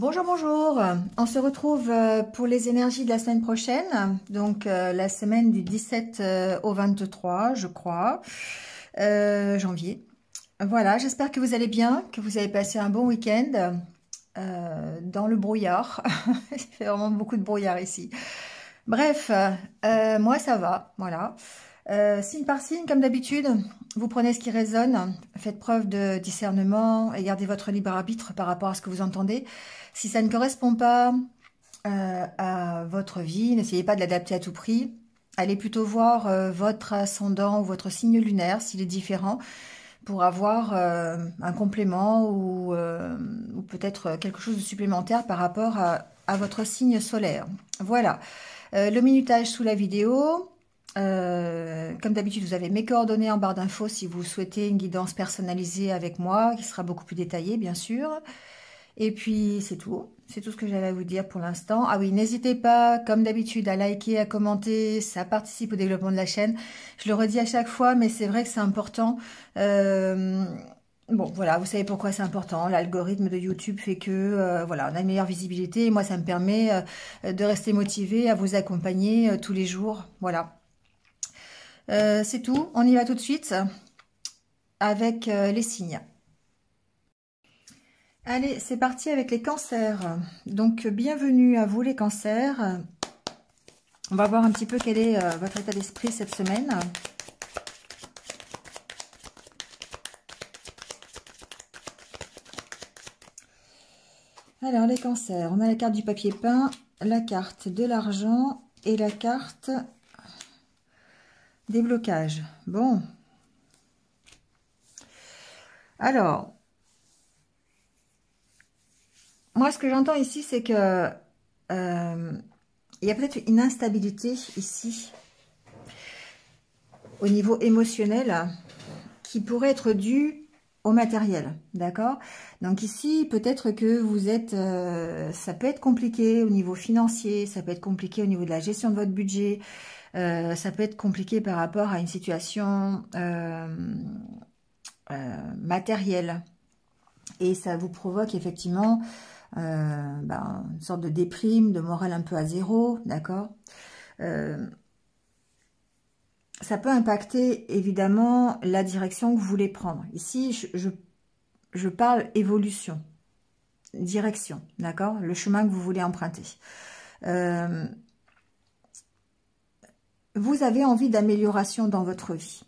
Bonjour, bonjour. On se retrouve pour les énergies de la semaine prochaine, donc la semaine du 17 au 23, je crois, janvier. Voilà, j'espère que vous allez bien, que vous avez passé un bon week-end dans le brouillard. Il fait vraiment beaucoup de brouillard ici. Bref, moi ça va, voilà. Signe par signe, comme d'habitude, vous prenez ce qui résonne, faites preuve de discernement et gardez votre libre arbitre par rapport à ce que vous entendez. Si ça ne correspond pas à votre vie, n'essayez pas de l'adapter à tout prix. Allez plutôt voir votre ascendant ou votre signe lunaire, s'il est différent, pour avoir un complément ou peut-être quelque chose de supplémentaire par rapport à votre signe solaire. Voilà, le minutage sous la vidéo. Comme d'habitude, vous avez mes coordonnées en barre d'infos si vous souhaitez une guidance personnalisée avec moi, qui sera beaucoup plus détaillée, bien sûr. Et puis, c'est tout ce que j'avais à vous dire pour l'instant. Ah oui, n'hésitez pas, comme d'habitude, à liker, à commenter, ça participe au développement de la chaîne. Je le redis à chaque fois, mais c'est vrai que c'est important. Bon, voilà, vous savez pourquoi c'est important. L'algorithme de YouTube fait que, voilà, on a une meilleure visibilité. Et moi, ça me permet de rester motivée à vous accompagner tous les jours. Voilà. C'est tout, on y va tout de suite avec les signes. Allez, c'est parti avec les cancers. Donc, bienvenue à vous les cancers. On va voir un petit peu quel est votre état d'esprit cette semaine. Alors, les cancers, on a la carte du papier peint, la carte de l'argent et la carte des blocages. Bon. Alors, moi, ce que j'entends ici, c'est que il y a peut-être une instabilité ici, au niveau émotionnel, qui pourrait être due au matériel, d'accord? Donc ici, peut-être que vous êtes, ça peut être compliqué au niveau financier, ça peut être compliqué au niveau de la gestion de votre budget, ça peut être compliqué par rapport à une situation matérielle. Et ça vous provoque effectivement une sorte de déprime, de morale un peu à zéro, d'accord? Ça peut impacter évidemment la direction que vous voulez prendre. Ici, je parle évolution, direction, d'accord? Le chemin que vous voulez emprunter. Vous avez envie d'amélioration dans votre vie.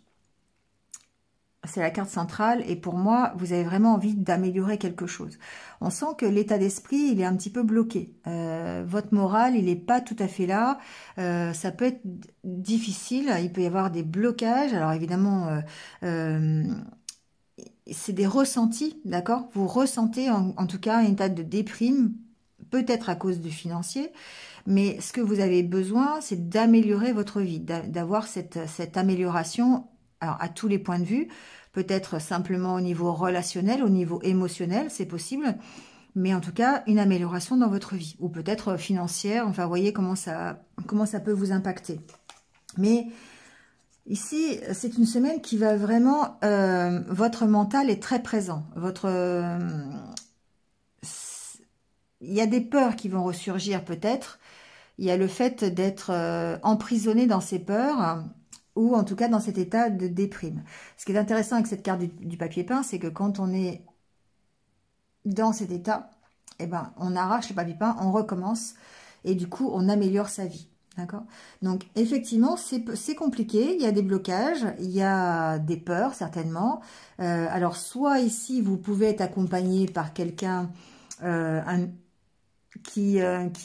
C'est la carte centrale et pour moi, vous avez vraiment envie d'améliorer quelque chose. On sent que l'état d'esprit, il est un petit peu bloqué. Votre morale, il n'est pas tout à fait là. Ça peut être difficile, il peut y avoir des blocages. Alors évidemment, c'est des ressentis, d'accord? Vous ressentez en tout cas un état de déprime, peut-être à cause du financier. Mais ce que vous avez besoin, c'est d'améliorer votre vie, d'avoir cette amélioration. Alors, à tous les points de vue, peut-être simplement au niveau relationnel, au niveau émotionnel, c'est possible, mais en tout cas, une amélioration dans votre vie, ou peut-être financière, enfin, vous voyez comment ça peut vous impacter. Mais ici, c'est une semaine qui va vraiment, votre mental est très présent, il y a des peurs qui vont ressurgir peut-être, il y a le fait d'être emprisonné dans ces peurs, ou en tout cas dans cet état de déprime. Ce qui est intéressant avec cette carte du papier peint, c'est que quand on est dans cet état, eh ben, on arrache le papier peint, on recommence, et du coup, on améliore sa vie. D'accord? Donc, effectivement, c'est compliqué, il y a des blocages, il y a des peurs, certainement. Alors, soit ici, vous pouvez être accompagné par quelqu'un, qui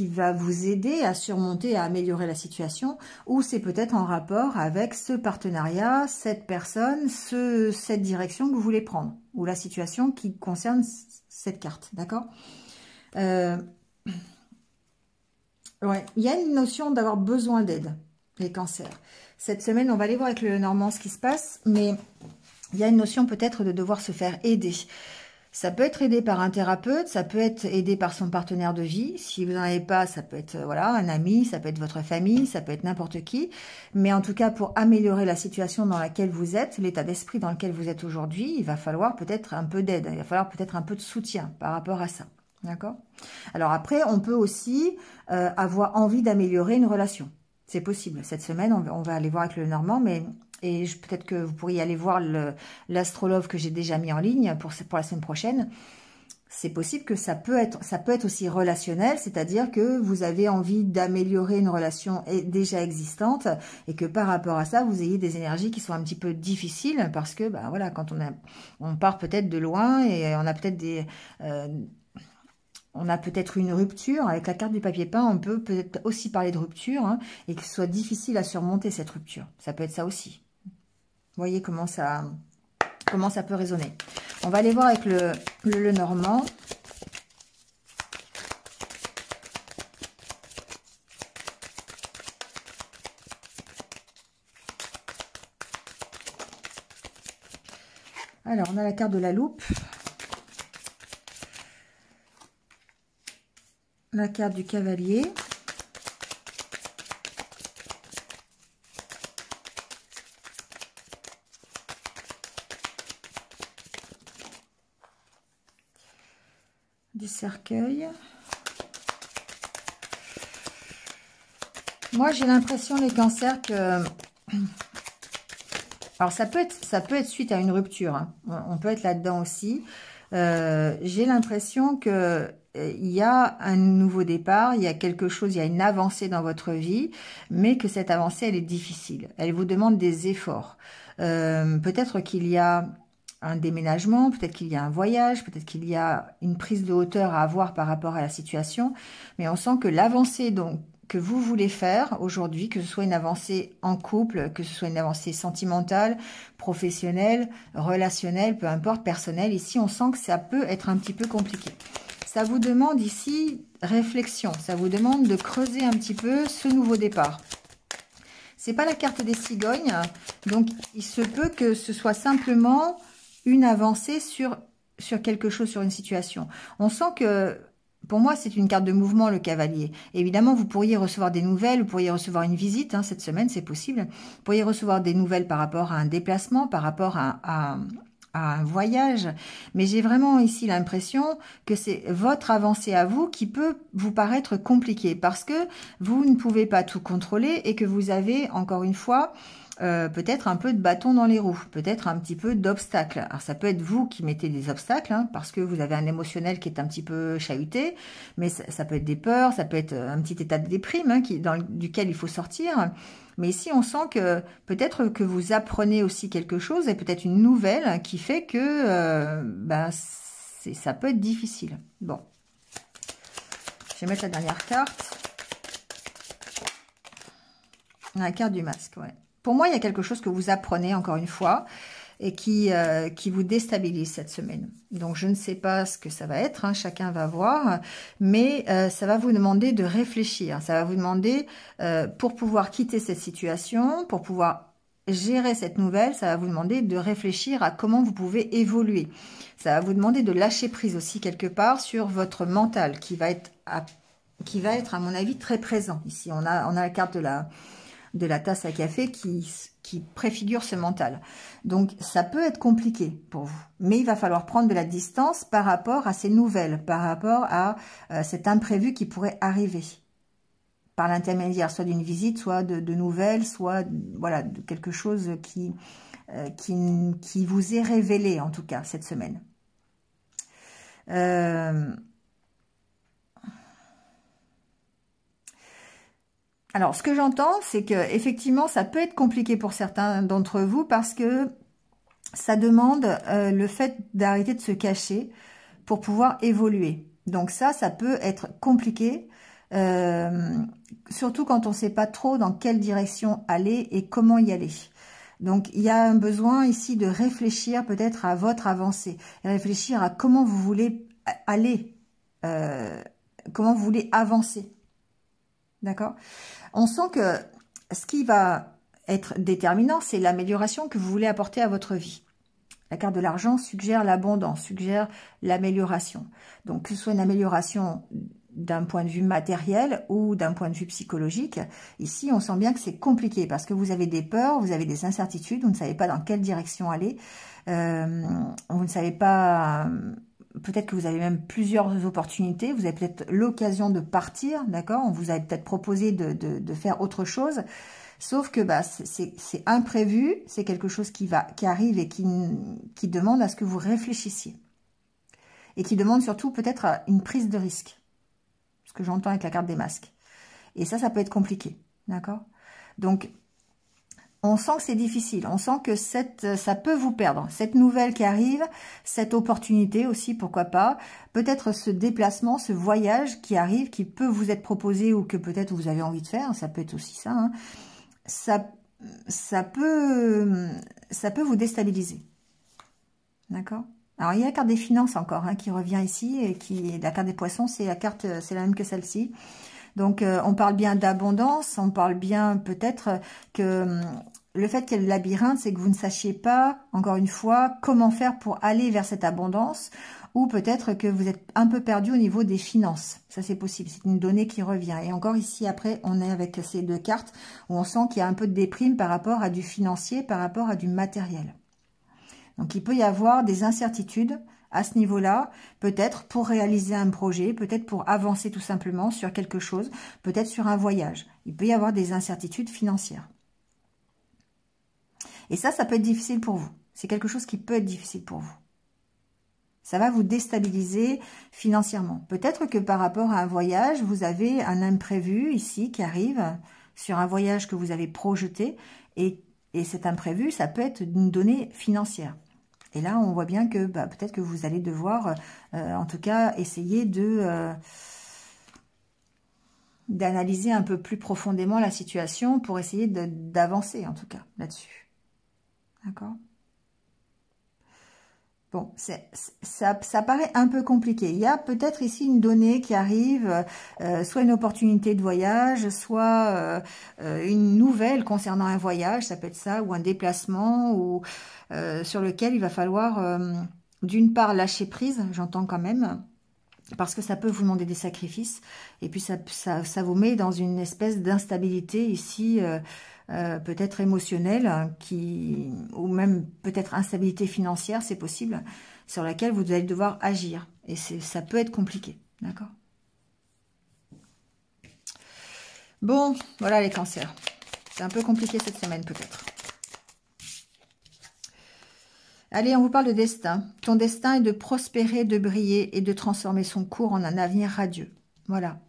va vous aider à surmonter, à améliorer la situation, ou c'est peut-être en rapport avec ce partenariat, cette personne, cette direction que vous voulez prendre, ou la situation qui concerne cette carte, d'accord? Ouais, il y a une notion d'avoir besoin d'aide, les cancers. Cette semaine, on va aller voir avec le Normand ce qui se passe, mais il y a une notion peut-être de devoir se faire aider. Ça peut être aidé par un thérapeute, ça peut être aidé par son partenaire de vie. Si vous n'en avez pas, ça peut être voilà, un ami, ça peut être votre famille, ça peut être n'importe qui. Mais en tout cas, pour améliorer la situation dans laquelle vous êtes, l'état d'esprit dans lequel vous êtes aujourd'hui, il va falloir peut-être un peu d'aide. Il va falloir peut-être un peu de soutien par rapport à ça. D'accord? Alors après, on peut aussi avoir envie d'améliorer une relation. C'est possible. Cette semaine, on va aller voir avec le Normand, mais peut-être que vous pourriez aller voir l'astrologue que j'ai déjà mis en ligne pour la semaine prochaine. C'est possible que ça peut être aussi relationnel, c'est-à-dire que vous avez envie d'améliorer une relation déjà existante et que par rapport à ça, vous ayez des énergies qui sont un petit peu difficiles parce que, bah voilà, quand on part peut-être de loin et on a peut-être on a peut-être une rupture. Avec la carte du papier peint, on peut peut-être aussi parler de rupture, hein, et que ce soit difficile à surmonter cette rupture. Ça peut être ça aussi. Vous voyez comment ça peut résonner. On va aller voir avec le Normand. Alors, on a la carte de la loupe. La carte du cavalier. Du cercueil. Moi, j'ai l'impression, les cancers, que... Alors, ça peut être suite à une rupture. Hein. On peut être là-dedans aussi. J'ai l'impression que il y a un nouveau départ, il y a quelque chose, il y a une avancée dans votre vie, mais que cette avancée, elle est difficile. Elle vous demande des efforts. Peut-être qu'il y a un déménagement, peut-être qu'il y a un voyage, peut-être qu'il y a une prise de hauteur à avoir par rapport à la situation, mais on sent que l'avancée que vous voulez faire aujourd'hui, que ce soit une avancée en couple, que ce soit une avancée sentimentale, professionnelle, relationnelle, peu importe, personnelle, ici on sent que ça peut être un petit peu compliqué. Ça vous demande ici réflexion, ça vous demande de creuser un petit peu ce nouveau départ. C'est pas la carte des cigognes, donc il se peut que ce soit simplement une avancée sur quelque chose, sur une situation. On sent que, pour moi, c'est une carte de mouvement, le cavalier. Évidemment, vous pourriez recevoir des nouvelles, vous pourriez recevoir une visite, hein, cette semaine, c'est possible. Vous pourriez recevoir des nouvelles par rapport à un déplacement, par rapport à un voyage. Mais j'ai vraiment ici l'impression que c'est votre avancée à vous qui peut vous paraître compliquée parce que vous ne pouvez pas tout contrôler et que vous avez, encore une fois, peut-être un peu de bâton dans les roues, peut-être un petit peu d'obstacles. Alors ça peut être vous qui mettez des obstacles, hein, parce que vous avez un émotionnel qui est un petit peu chahuté, mais ça peut être des peurs, ça peut être un petit état de déprime, hein, duquel il faut sortir. Mais ici, on sent que peut-être que vous apprenez aussi quelque chose et peut-être une nouvelle qui fait que ça peut être difficile. Bon, je vais mettre la dernière carte. La carte du masque, ouais. Pour moi, il y a quelque chose que vous apprenez, encore une fois, et qui vous déstabilise cette semaine. Donc, je ne sais pas ce que ça va être, hein, chacun va voir, mais ça va vous demander de réfléchir. Ça va vous demander, pour pouvoir quitter cette situation, pour pouvoir gérer cette nouvelle, ça va vous demander de réfléchir à comment vous pouvez évoluer. Ça va vous demander de lâcher prise aussi quelque part sur votre mental, qui va être, à mon avis, très présent. Ici, on a la carte de la tasse à café qui préfigure ce mental. Donc, ça peut être compliqué pour vous. Mais il va falloir prendre de la distance par rapport à ces nouvelles, par rapport à cet imprévu qui pourrait arriver. Par l'intermédiaire soit d'une visite, soit de nouvelles, soit voilà, de quelque chose qui vous est révélé, en tout cas, cette semaine. Alors, ce que j'entends, c'est que effectivement, ça peut être compliqué pour certains d'entre vous parce que ça demande le fait d'arrêter de se cacher pour pouvoir évoluer. Donc ça peut être compliqué, surtout quand on ne sait pas trop dans quelle direction aller et comment y aller. Donc, il y a un besoin ici de réfléchir peut-être à votre avancée, réfléchir à comment vous voulez aller, comment vous voulez avancer. D'accord? On sent que ce qui va être déterminant, c'est l'amélioration que vous voulez apporter à votre vie. La carte de l'argent suggère l'abondance, suggère l'amélioration. Donc, que ce soit une amélioration d'un point de vue matériel ou d'un point de vue psychologique, ici, on sent bien que c'est compliqué parce que vous avez des peurs, vous avez des incertitudes, vous ne savez pas dans quelle direction aller, vous ne savez pas... peut-être que vous avez même plusieurs opportunités, vous avez peut-être l'occasion de partir, d'accord? On vous avait peut-être proposé de faire autre chose, sauf que bah, c'est imprévu, c'est quelque chose qui arrive et qui demande à ce que vous réfléchissiez. Et qui demande surtout peut-être une prise de risque, ce que j'entends avec la carte des masques. Et ça peut être compliqué, d'accord? Donc, on sent que c'est difficile, on sent que ça peut vous perdre. Cette nouvelle qui arrive, cette opportunité aussi, pourquoi pas. Peut-être ce déplacement, ce voyage qui arrive, qui peut vous être proposé ou que peut-être vous avez envie de faire. Ça peut être aussi ça. Hein. Ça peut vous déstabiliser. D'accord? Alors, il y a la carte des finances encore hein, qui revient ici. Et la carte des poissons, c'est la même que celle-ci. Donc, on parle bien d'abondance, on parle bien peut-être que le fait qu'il y ait le labyrinthe, c'est que vous ne sachiez pas, encore une fois, comment faire pour aller vers cette abondance, ou peut-être que vous êtes un peu perdu au niveau des finances. Ça, c'est possible, c'est une donnée qui revient. Et encore ici, après, on est avec ces deux cartes où on sent qu'il y a un peu de déprime par rapport à du financier, par rapport à du matériel. Donc, il peut y avoir des incertitudes à ce niveau-là, peut-être pour réaliser un projet, peut-être pour avancer tout simplement sur quelque chose, peut-être sur un voyage. Il peut y avoir des incertitudes financières. Et ça peut être difficile pour vous. C'est quelque chose qui peut être difficile pour vous. Ça va vous déstabiliser financièrement. Peut-être que par rapport à un voyage, vous avez un imprévu ici qui arrive sur un voyage que vous avez projeté et cet imprévu, ça peut être une donnée financière. Et là, on voit bien que peut-être que vous allez devoir, en tout cas, essayer d'analyser un peu plus profondément la situation pour essayer d'avancer, en tout cas, là-dessus. D'accord? Bon, ça paraît un peu compliqué. Il y a peut-être ici une donnée qui arrive, soit une opportunité de voyage, soit une nouvelle concernant un voyage, ça peut être ça, ou un déplacement, ou sur lequel il va falloir, d'une part, lâcher prise, j'entends quand même, parce que ça peut vous demander des sacrifices, et puis ça vous met dans une espèce d'instabilité ici, peut-être émotionnelle, ou même peut-être instabilité financière, c'est possible, sur laquelle vous allez devoir agir. Et ça peut être compliqué, d'accord? Bon, voilà les cancers. C'est un peu compliqué cette semaine peut-être. Allez, on vous parle de destin. Ton destin est de prospérer, de briller et de transformer son cours en un avenir radieux. Voilà.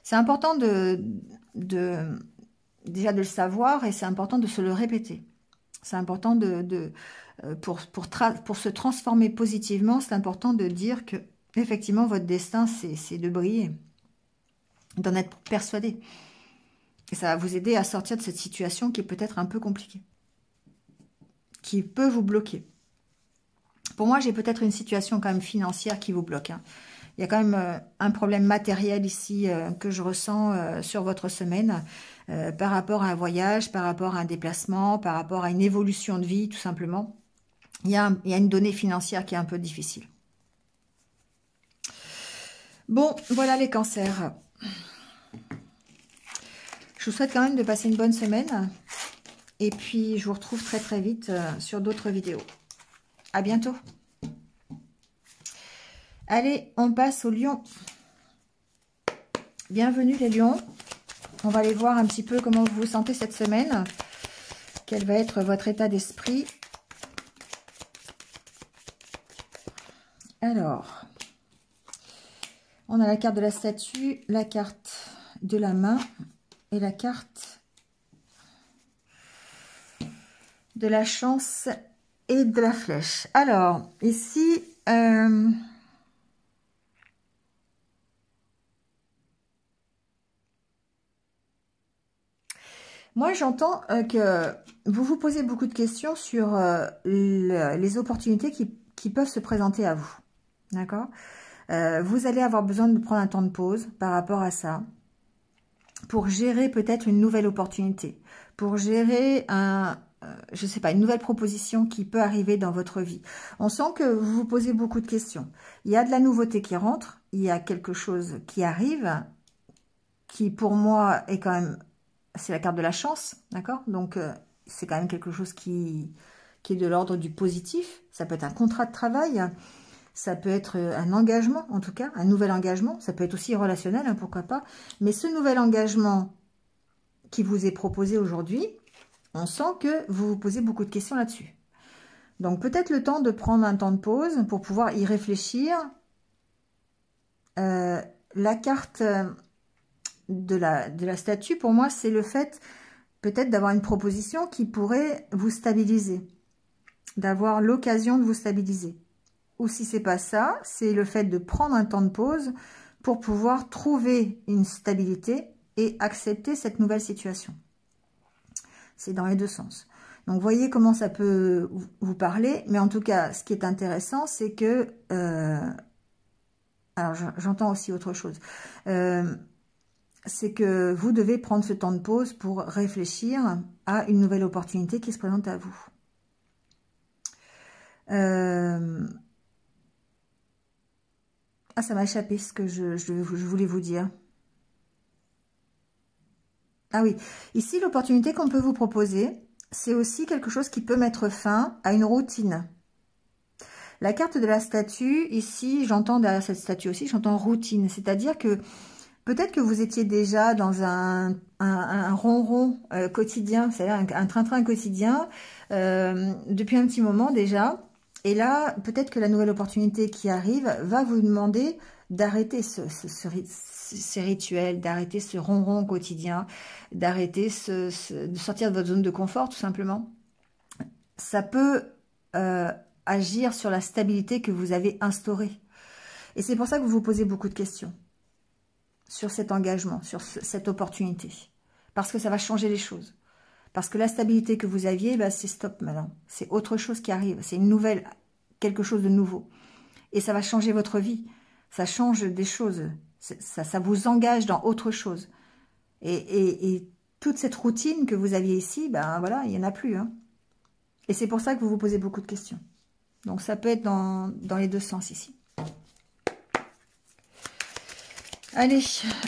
C'est important déjà de le savoir et c'est important de se le répéter. C'est important pour se transformer positivement, c'est important de dire que effectivement votre destin c'est de briller, d'en être persuadé. Et ça va vous aider à sortir de cette situation qui est peut-être un peu compliquée, qui peut vous bloquer. Pour moi, j'ai peut-être une situation quand même financière qui vous bloque. Hein. Il y a quand même un problème matériel ici que je ressens sur votre semaine par rapport à un voyage, par rapport à un déplacement, par rapport à une évolution de vie, tout simplement. Il y a une donnée financière qui est un peu difficile. Bon, voilà les cancers. Je vous souhaite quand même de passer une bonne semaine. Et puis, je vous retrouve très très vite sur d'autres vidéos. À bientôt. Allez, on passe aux lions. Bienvenue les lions. On va aller voir un petit peu comment vous vous sentez cette semaine. Quel va être votre état d'esprit. Alors, on a la carte de la statue, la carte de la main et la carte de la chance et de la flèche. Alors, ici, moi, j'entends que vous vous posez beaucoup de questions sur les opportunités qui peuvent se présenter à vous. D'accord? Vous allez avoir besoin de prendre un temps de pause par rapport à ça pour gérer peut-être une nouvelle opportunité, pour gérer je sais pas, une nouvelle proposition qui peut arriver dans votre vie. On sent que vous vous posez beaucoup de questions. Il y a de la nouveauté qui rentre, il y a quelque chose qui arrive, qui pour moi est quand même, c'est la carte de la chance, d'accord? Donc c'est quand même quelque chose qui est de l'ordre du positif. Ça peut être un contrat de travail, Ça peut être un engagement, en tout cas, un nouvel engagement. Ça peut être aussi relationnel, hein, pourquoi pas. Mais ce nouvel engagement qui vous est proposé aujourd'hui, on sent que vous vous posez beaucoup de questions là-dessus. Donc, peut-être le temps de prendre un temps de pause pour pouvoir y réfléchir. La carte de la statue, pour moi, c'est le fait peut-être d'avoir une proposition qui pourrait vous stabiliser, d'avoir l'occasion de vous stabiliser. Ou si c'est pas ça, c'est le fait de prendre un temps de pause pour pouvoir trouver une stabilité et accepter cette nouvelle situation. C'est dans les deux sens. Donc, voyez comment ça peut vous parler. Mais en tout cas, ce qui est intéressant, c'est que... alors, j'entends aussi autre chose. C'est que vous devez prendre ce temps de pause pour réfléchir à une nouvelle opportunité qui se présente à vous. Ah, ça m'a échappé ce que je voulais vous dire. Ah oui, ici, l'opportunité qu'on peut vous proposer, c'est aussi quelque chose qui peut mettre fin à une routine. La carte de la statue, ici, j'entends derrière cette statue aussi, j'entends routine. C'est-à-dire que peut-être que vous étiez déjà dans un ronron quotidien, c'est-à-dire un train-train quotidien, depuis un petit moment déjà. Et là, peut-être que la nouvelle opportunité qui arrive va vous demander d'arrêter ces rituels, d'arrêter ce ronron quotidien, d'arrêter de sortir de votre zone de confort, tout simplement. Ça peut agir sur la stabilité que vous avez instaurée. Et c'est pour ça que vous vous posez beaucoup de questions sur cet engagement, sur cette opportunité. Parce que ça va changer les choses. Parce que la stabilité que vous aviez, bah, c'est stop maintenant. C'est autre chose qui arrive. C'est une nouvelle, quelque chose de nouveau. Et ça va changer votre vie. Ça change des choses. Ça vous engage dans autre chose. Et toute cette routine que vous aviez ici, ben voilà, il n'y en a plus. Hein. Et c'est pour ça que vous vous posez beaucoup de questions. Donc ça peut être dans les deux sens ici. Allez,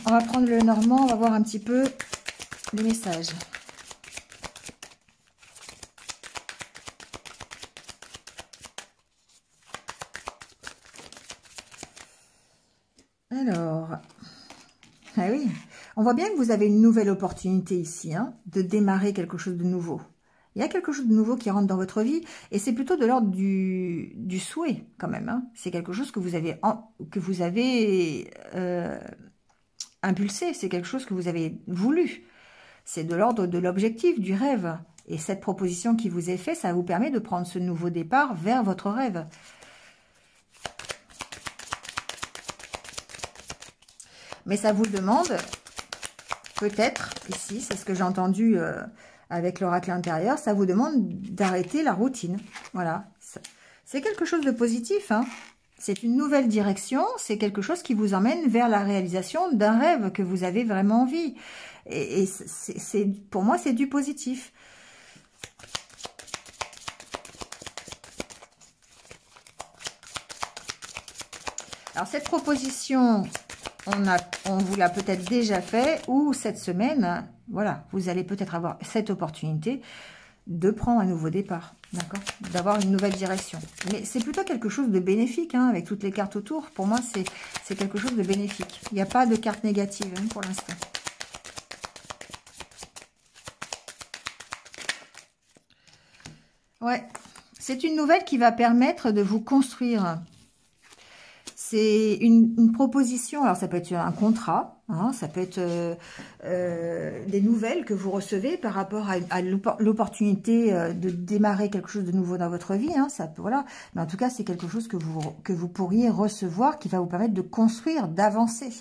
on va prendre le normand, on va voir un petit peu les messages. Alors, ah oui, on voit bien que vous avez une nouvelle opportunité ici, hein, de démarrer quelque chose de nouveau. Il y a quelque chose de nouveau qui rentre dans votre vie et c'est plutôt de l'ordre du souhait quand même. Hein. C'est quelque chose que vous avez impulsé, c'est quelque chose que vous avez voulu. C'est de l'ordre de l'objectif, du rêve. Et cette proposition qui vous est faite, ça vous permet de prendre ce nouveau départ vers votre rêve. Mais ça vous demande, peut-être, ici, c'est ce que j'ai entendu avec l'oracle intérieur, ça vous demande d'arrêter la routine. Voilà. C'est quelque chose de positif, hein. C'est une nouvelle direction, c'est quelque chose qui vous emmène vers la réalisation d'un rêve que vous avez vraiment envie. Et pour moi, c'est du positif. Alors, cette proposition, on vous l'a peut-être déjà fait, ou cette semaine, voilà, vous allez peut-être avoir cette opportunité de prendre un nouveau départ, d'accord, d'avoir une nouvelle direction. Mais c'est plutôt quelque chose de bénéfique, hein, avec toutes les cartes autour. Pour moi, c'est quelque chose de bénéfique. Il n'y a pas de carte négative hein, pour l'instant. Ouais, c'est une nouvelle qui va permettre de vous construire. C'est une proposition, alors ça peut être un contrat, hein, ça peut être des nouvelles que vous recevez par rapport à l'opportunité de démarrer quelque chose de nouveau dans votre vie. Hein, ça peut, voilà. Mais en tout cas, c'est quelque chose que vous pourriez recevoir qui va vous permettre de construire, d'avancer.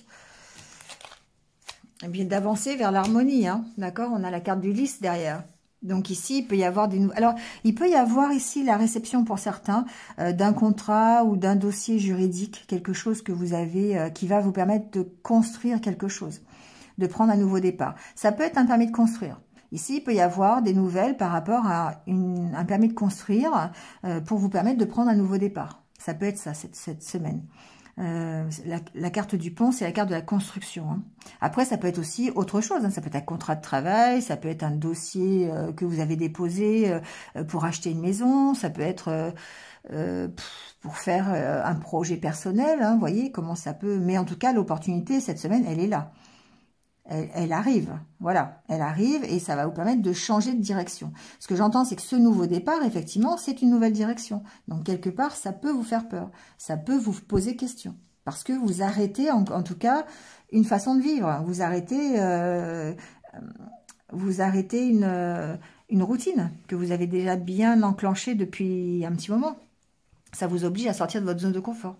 Et bien d'avancer vers l'harmonie, hein, d'accord. On a la carte du lys derrière. Donc ici, il peut y avoir des nouveaux... Alors, il peut y avoir ici la réception pour certains d'un contrat ou d'un dossier juridique, quelque chose que vous avez qui va vous permettre de construire quelque chose, de prendre un nouveau départ. Ça peut être un permis de construire. Ici, il peut y avoir des nouvelles par rapport à un permis de construire pour vous permettre de prendre un nouveau départ. Ça peut être ça cette semaine. La carte du pont, c'est la carte de la construction. Hein. Après, ça peut être aussi autre chose. Hein. Ça peut être un contrat de travail, ça peut être un dossier que vous avez déposé pour acheter une maison, ça peut être pour faire un projet personnel. Hein. Vous voyez comment ça peut... Mais en tout cas, l'opportunité, cette semaine, elle est là. Elle arrive, voilà, elle arrive et ça va vous permettre de changer de direction. Ce que j'entends, c'est que ce nouveau départ, effectivement, c'est une nouvelle direction. Donc, quelque part, ça peut vous faire peur, ça peut vous poser question. Parce que vous arrêtez, en tout cas, une façon de vivre. Vous arrêtez une routine que vous avez déjà bien enclenchée depuis un petit moment. Ça vous oblige à sortir de votre zone de confort.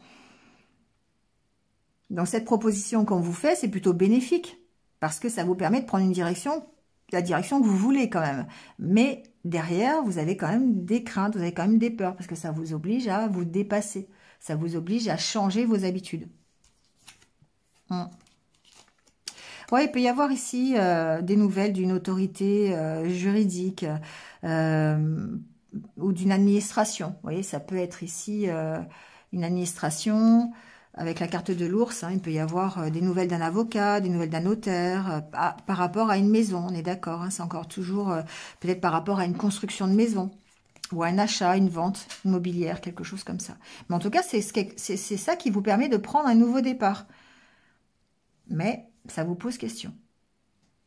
Donc, cette proposition qu'on vous fait, c'est plutôt bénéfique. Parce que ça vous permet de prendre une direction, la direction que vous voulez quand même. Mais derrière, vous avez quand même des craintes, vous avez quand même des peurs, parce que ça vous oblige à vous dépasser. Ça vous oblige à changer vos habitudes. Ouais, il peut y avoir ici des nouvelles d'une autorité juridique ou d'une administration. Vous voyez, ça peut être ici une administration... Avec la carte de l'ours, hein, il peut y avoir des nouvelles d'un avocat, des nouvelles d'un notaire, par rapport à une maison, on est d'accord. Hein, c'est encore toujours peut-être par rapport à une construction de maison, ou à un achat, une vente immobilière, quelque chose comme ça. Mais en tout cas, c'est ça qui vous permet de prendre un nouveau départ. Mais ça vous pose question.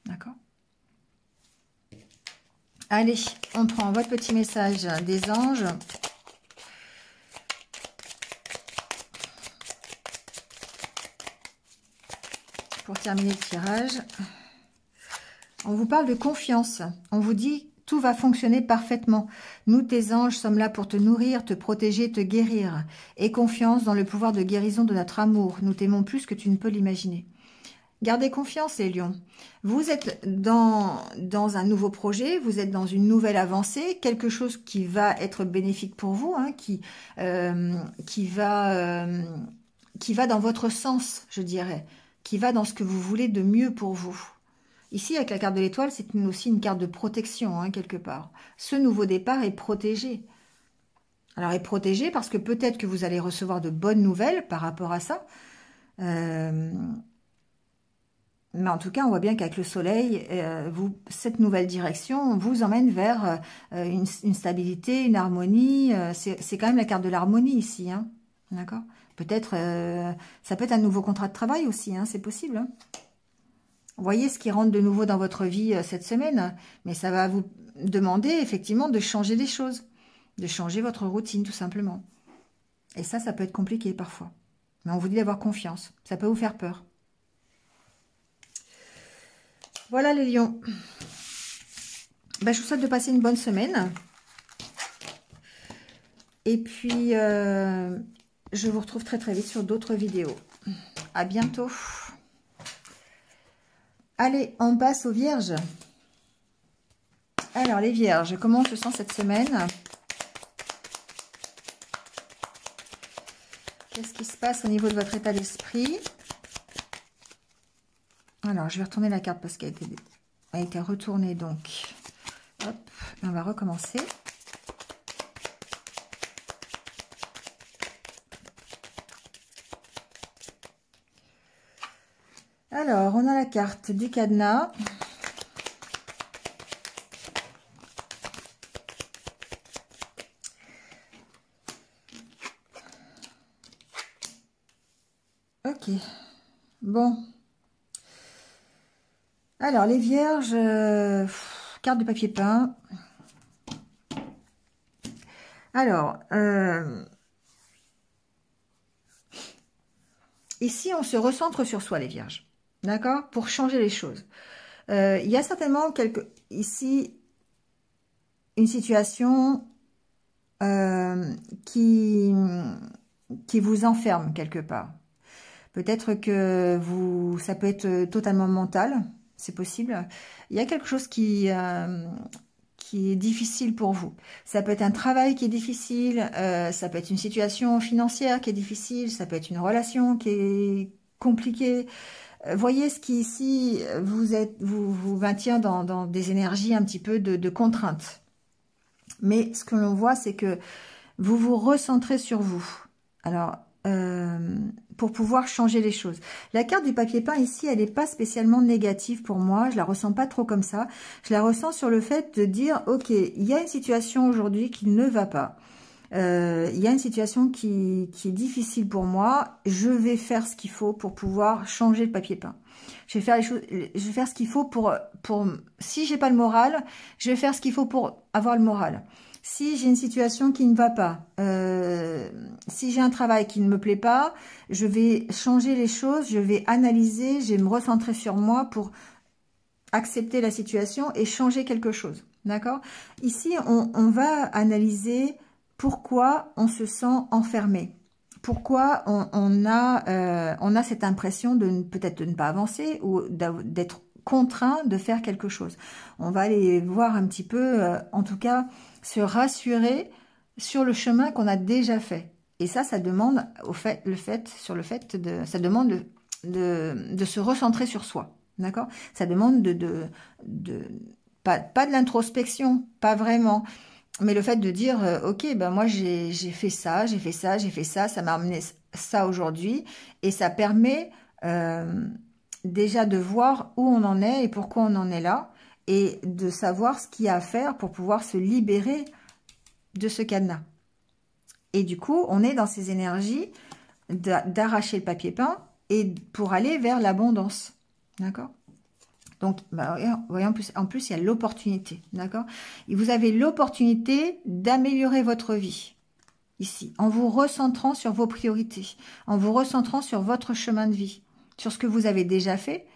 D'accord ? Allez, on prend votre petit message des anges. Pour terminer le tirage, on vous parle de confiance. On vous dit, tout va fonctionner parfaitement. Nous, tes anges, sommes là pour te nourrir, te protéger, te guérir. Aie confiance dans le pouvoir de guérison de notre amour. Nous t'aimons plus que tu ne peux l'imaginer. Gardez confiance, les lions. Vous êtes dans un nouveau projet, vous êtes dans une nouvelle avancée, quelque chose qui va être bénéfique pour vous, hein, qui va dans votre sens, je dirais. Qui va dans ce que vous voulez de mieux pour vous. Ici, avec la carte de l'étoile, c'est aussi une carte de protection, hein, quelque part. Ce nouveau départ est protégé. Alors, est protégé parce que peut-être que vous allez recevoir de bonnes nouvelles par rapport à ça. Mais en tout cas, on voit bien qu'avec le soleil, cette nouvelle direction vous emmène vers une stabilité, une harmonie. C'est quand même la carte de l'harmonie ici, hein, d'accord ? Peut-être, ça peut être un nouveau contrat de travail aussi, hein, c'est possible. Hein. Voyez ce qui rentre de nouveau dans votre vie cette semaine, mais ça va vous demander effectivement de changer des choses, de changer votre routine tout simplement. Et ça peut être compliqué parfois. Mais on vous dit d'avoir confiance, ça peut vous faire peur. Voilà les lions. Ben, je vous souhaite de passer une bonne semaine. Et puis... je vous retrouve très très vite sur d'autres vidéos. À bientôt. Allez, on passe aux vierges. Alors, les vierges, comment on se sent cette semaine? Qu'est-ce qui se passe au niveau de votre état d'esprit? Alors, je vais retourner la carte parce qu'elle a été retournée. Donc, hop, on va recommencer. Alors, on a la carte du cadenas. Ok. Bon. Alors, les vierges, carte de papier peint. Alors, ici, on se recentre sur soi, les vierges. D'accord? Pour changer les choses. Il y a certainement ici une situation qui vous enferme quelque part. Peut-être que ça peut être totalement mental, c'est possible. Il y a quelque chose qui est difficile pour vous. Ça peut être un travail qui est difficile, ça peut être une situation financière qui est difficile, ça peut être une relation qui est compliquée. Voyez ce qui ici vous maintient dans des énergies un petit peu de contrainte. Mais ce que l'on voit, c'est que vous vous recentrez sur vous. Alors, pour pouvoir changer les choses. La carte du papier peint ici, elle n'est pas spécialement négative pour moi. Je la ressens pas trop comme ça. Je la ressens sur le fait de dire, ok, il y a une situation aujourd'hui qui ne va pas. Il y a une situation qui est difficile pour moi. Je vais faire ce qu'il faut pour pouvoir changer le papier peint. Je vais faire les choses, je vais faire ce qu'il faut pour si j'ai pas le moral, je vais faire ce qu'il faut pour avoir le moral. Si j'ai une situation qui ne va pas, si j'ai un travail qui ne me plaît pas, je vais changer les choses, je vais analyser, je vais me recentrer sur moi pour accepter la situation et changer quelque chose. D'accord? Ici, on va analyser pourquoi on se sent enfermé. Pourquoi on a cette impression de peut-être de ne pas avancer ou d'être contraint de faire quelque chose. On va aller voir un petit peu, en tout cas, se rassurer sur le chemin qu'on a déjà fait. Et ça demande ça demande de se recentrer sur soi. D'accord? Ça demande pas de l'introspection, pas vraiment. Mais le fait de dire, ok, ben moi j'ai fait ça, ça m'a amené ça aujourd'hui. Et ça permet déjà de voir où on en est et pourquoi on en est là. Et de savoir ce qu'il y a à faire pour pouvoir se libérer de ce cadenas. Et du coup, on est dans ces énergies d'arracher le papier peint et pour aller vers l'abondance. D'accord? Donc, bah, voyez, en plus, il y a l'opportunité. D'accord? Et vous avez l'opportunité d'améliorer votre vie. Ici, en vous recentrant sur vos priorités. En vous recentrant sur votre chemin de vie. Sur ce que vous avez déjà fait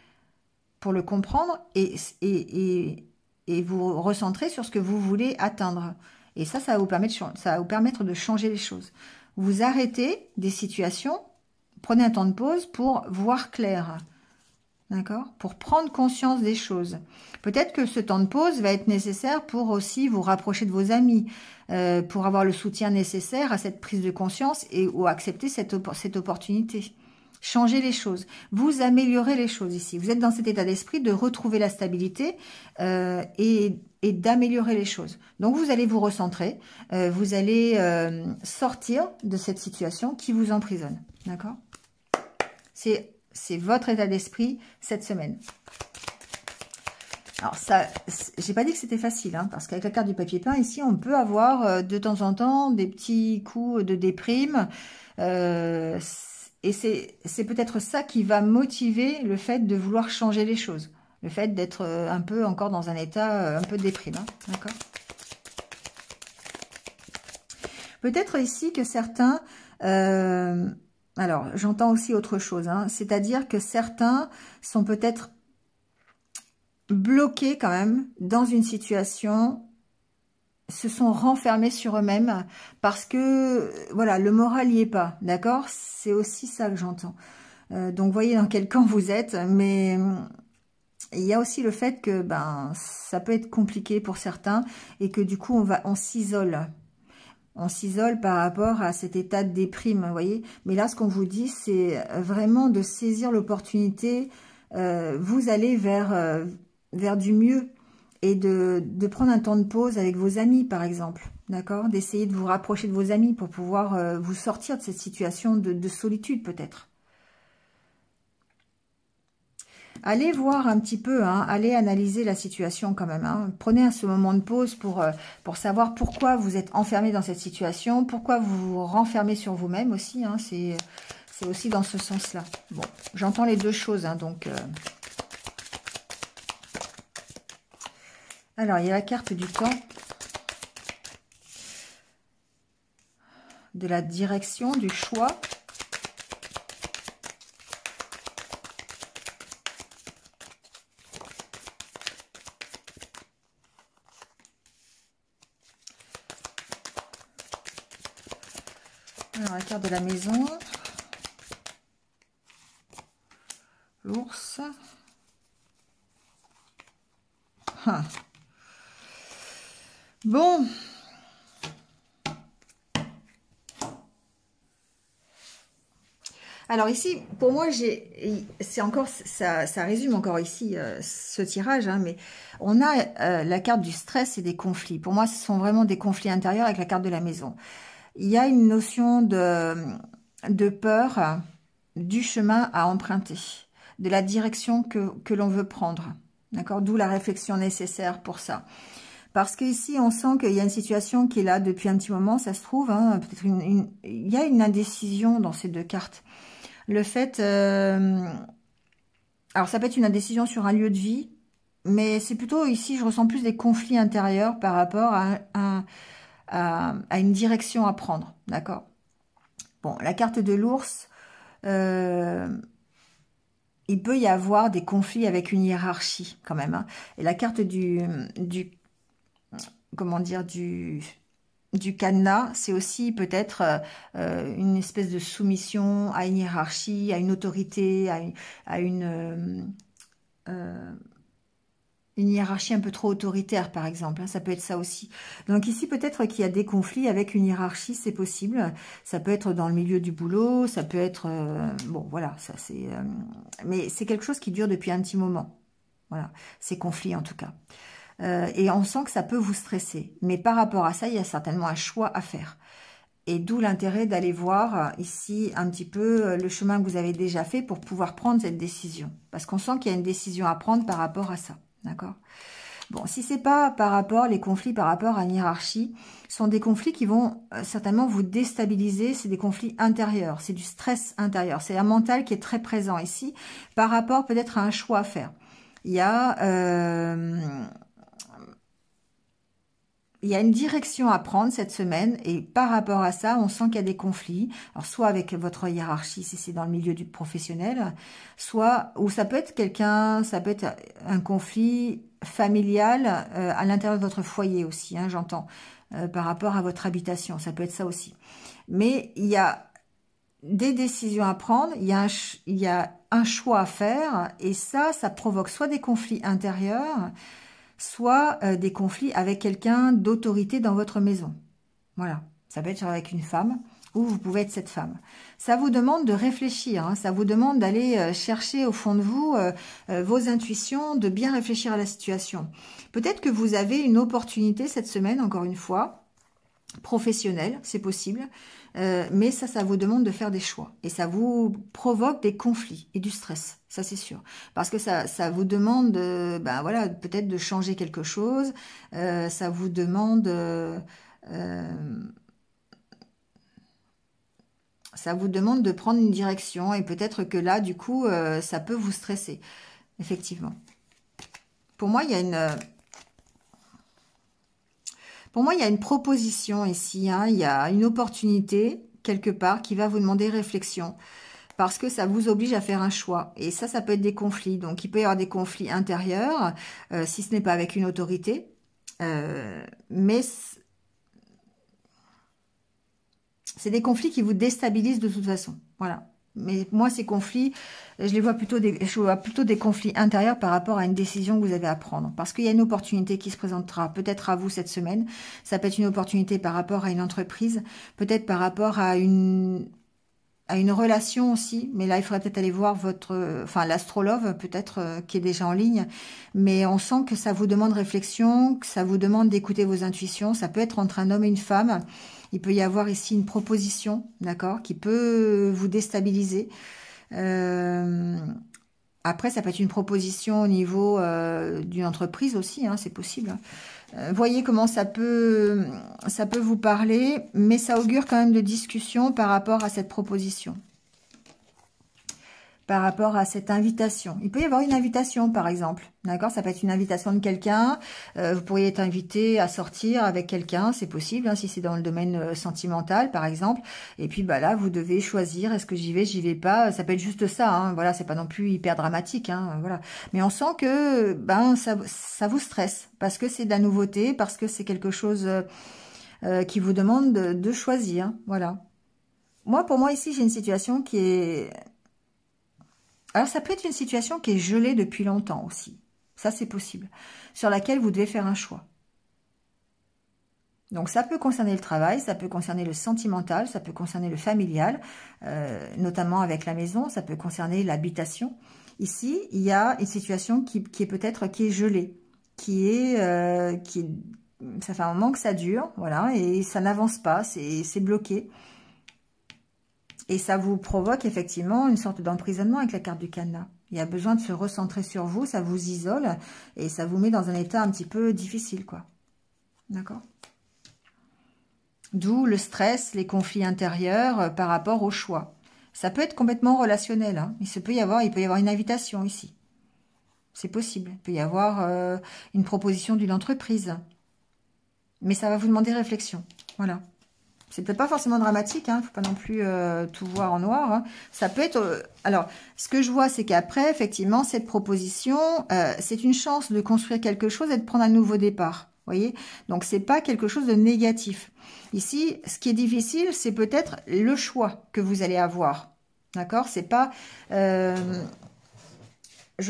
pour le comprendre et vous recentrer sur ce que vous voulez atteindre. Et ça va vous permettre de changer les choses. Vous arrêtez des situations, prenez un temps de pause pour voir clair. D'accord? Pour prendre conscience des choses. Peut-être que ce temps de pause va être nécessaire pour aussi vous rapprocher de vos amis, pour avoir le soutien nécessaire à cette prise de conscience ou accepter cette opportunité. Changer les choses. Vous améliorez les choses ici. Vous êtes dans cet état d'esprit de retrouver la stabilité et d'améliorer les choses. Donc, vous allez vous recentrer. Vous allez sortir de cette situation qui vous emprisonne. D'accord? C'est votre état d'esprit cette semaine. Alors ça, j'ai pas dit que c'était facile, hein, parce qu'avec la carte du papier peint, ici, on peut avoir de temps en temps des petits coups de déprime. Et c'est peut-être ça qui va motiver le fait de vouloir changer les choses. Le fait d'être un peu encore dans un état un peu de déprime. Hein, d'accord? Peut-être ici que certains... alors, j'entends aussi autre chose, hein, c'est-à-dire que certains sont peut-être bloqués quand même dans une situation, se sont renfermés sur eux-mêmes parce que, voilà, le moral n'y est pas, d'accord? C'est aussi ça que j'entends. Donc, voyez dans quel camp vous êtes, mais il y a aussi le fait que ben ça peut être compliqué pour certains et que du coup, on s'isole. On s'isole par rapport à cet état de déprime, vous voyez. Mais là, ce qu'on vous dit, c'est vraiment de saisir l'opportunité. Vous allez vers du mieux et de prendre un temps de pause avec vos amis, par exemple. D'accord? D'essayer de vous rapprocher de vos amis pour pouvoir vous sortir de cette situation de solitude, peut-être. Allez voir un petit peu, hein, allez analyser la situation quand même. Hein. Prenez ce moment de pause pour savoir pourquoi vous êtes enfermé dans cette situation, pourquoi vous vous renfermez sur vous-même aussi. Hein, c'est aussi dans ce sens-là. Bon, j'entends les deux choses, hein, donc... Alors, il y a la carte du temps, de la direction, du choix. Alors, la carte de la maison. L'ours. Ah. Bon. Alors ici, pour moi, c'est encore ça résume encore ici ce tirage, hein, mais on a la carte du stress et des conflits. Pour moi, ce sont vraiment des conflits intérieurs avec la carte de la maison. Il y a une notion de de peur du chemin à emprunter, de la direction que l'on veut prendre. D'accord? D'où la réflexion nécessaire pour ça. Parce qu'ici, on sent qu'il y a une situation qui est là depuis un petit moment, ça se trouve. Hein, peut-être il y a une indécision dans ces deux cartes. Le fait... alors, ça peut être une indécision sur un lieu de vie, mais c'est plutôt ici, je ressens plus des conflits intérieurs par rapport à une direction à prendre. D'accord? Bon, la carte de l'ours... il peut y avoir des conflits avec une hiérarchie quand même. Hein. Et la carte comment dire, du cadenas, c'est aussi peut-être une espèce de soumission à une hiérarchie, à une autorité, à une hiérarchie un peu trop autoritaire, par exemple. Hein, ça peut être ça aussi. Donc ici, peut-être qu'il y a des conflits avec une hiérarchie, c'est possible. Ça peut être dans le milieu du boulot, ça peut être... bon, voilà, ça c'est... mais c'est quelque chose qui dure depuis un petit moment. Voilà, ces conflits en tout cas. Et on sent que ça peut vous stresser. Mais par rapport à ça, il y a certainement un choix à faire. Et d'où l'intérêt d'aller voir ici un petit peu le chemin que vous avez déjà fait pour pouvoir prendre cette décision. Parce qu'on sent qu'il y a une décision à prendre par rapport à ça. D'accord? Bon, si c'est pas par rapport, les conflits par rapport à une hiérarchie, sont des conflits qui vont certainement vous déstabiliser, c'est des conflits intérieurs, c'est du stress intérieur, c'est un mental qui est très présent ici, par rapport peut-être à un choix à faire. Il y a une direction à prendre cette semaine et par rapport à ça, on sent qu'il y a des conflits. Alors, soit avec votre hiérarchie, si c'est dans le milieu du professionnel, soit, ou ça peut être quelqu'un, ça peut être un conflit familial à l'intérieur de votre foyer aussi, hein, j'entends, par rapport à votre habitation, ça peut être ça aussi. Mais il y a des décisions à prendre, il y a un choix à faire et ça provoque soit des conflits intérieurs, soit des conflits avec quelqu'un d'autorité dans votre maison. Voilà, ça peut être avec une femme ou vous pouvez être cette femme. Ça vous demande de réfléchir, hein, ça vous demande d'aller chercher au fond de vous vos intuitions, de bien réfléchir à la situation. Peut-être que vous avez une opportunité cette semaine, encore une fois, professionnelle, c'est possible, mais ça vous demande de faire des choix et ça vous provoque des conflits et du stress, ça c'est sûr, parce que ça vous demande, ben voilà, peut-être de changer quelque chose, ça vous demande, de prendre une direction et peut-être que là, du coup, ça peut vous stresser, effectivement. Pour moi, il y a une proposition ici, hein, il y a une opportunité quelque part qui va vous demander réflexion parce que ça vous oblige à faire un choix. Et ça peut être des conflits. Donc, il peut y avoir des conflits intérieurs, si ce n'est pas avec une autorité, mais c'est des conflits qui vous déstabilisent de toute façon. Voilà. Mais moi, ces conflits, je vois plutôt des conflits intérieurs par rapport à une décision que vous avez à prendre. Parce qu'il y a une opportunité qui se présentera peut-être à vous cette semaine. Ça peut être une opportunité par rapport à une entreprise, peut-être par rapport à une relation aussi. Mais là, il faudrait peut-être aller voir l'astrologue, peut-être, qui est déjà en ligne. Mais on sent que ça vous demande réflexion, que ça vous demande d'écouter vos intuitions. Ça peut être entre un homme et une femme. Il peut y avoir ici une proposition, d'accord, qui peut vous déstabiliser. Après, ça peut être une proposition au niveau d'une entreprise aussi, hein, c'est possible. Voyez comment ça peut vous parler, mais ça augure quand même de discussion par rapport à cette proposition. Par rapport à cette invitation. Il peut y avoir une invitation, par exemple. D'accord? Ça peut être une invitation de quelqu'un. Vous pourriez être invité à sortir avec quelqu'un. C'est possible, hein, si c'est dans le domaine sentimental, par exemple. Et puis, bah là, vous devez choisir. Est-ce que j'y vais pas? Ça peut être juste ça. Hein. Voilà, c'est pas non plus hyper dramatique. Hein, voilà. Mais on sent que ça vous stresse. Parce que c'est de la nouveauté. Parce que c'est quelque chose qui vous demande de choisir. Voilà. Pour moi, ici, j'ai une situation qui est... Alors, ça peut être une situation qui est gelée depuis longtemps aussi. Ça, c'est possible. Sur laquelle vous devez faire un choix. Donc, ça peut concerner le travail, ça peut concerner le sentimental, ça peut concerner le familial, notamment avec la maison, ça peut concerner l'habitation. Ici, il y a une situation qui est peut-être gelée, ça fait un moment que ça dure, voilà, et ça n'avance pas, c'est bloqué. Et ça vous provoque effectivement une sorte d'emprisonnement avec la carte du cadenas. Il y a besoin de se recentrer sur vous, ça vous isole et ça vous met dans un état un petit peu difficile, quoi. D'accord? D'où le stress, les conflits intérieurs par rapport au choix. Ça peut être complètement relationnel, hein. Il peut y avoir une invitation ici. C'est possible. Il peut y avoir une proposition d'une entreprise. Mais ça va vous demander réflexion. Voilà. C'est peut-être pas forcément dramatique, hein. Faut pas non plus tout voir en noir, hein. Ça peut être... alors, ce que je vois, c'est qu'après, effectivement, cette proposition, c'est une chance de construire quelque chose et de prendre un nouveau départ. Vous voyez? Donc, c'est pas quelque chose de négatif. Ici, ce qui est difficile, c'est peut-être le choix que vous allez avoir. D'accord? C'est pas... je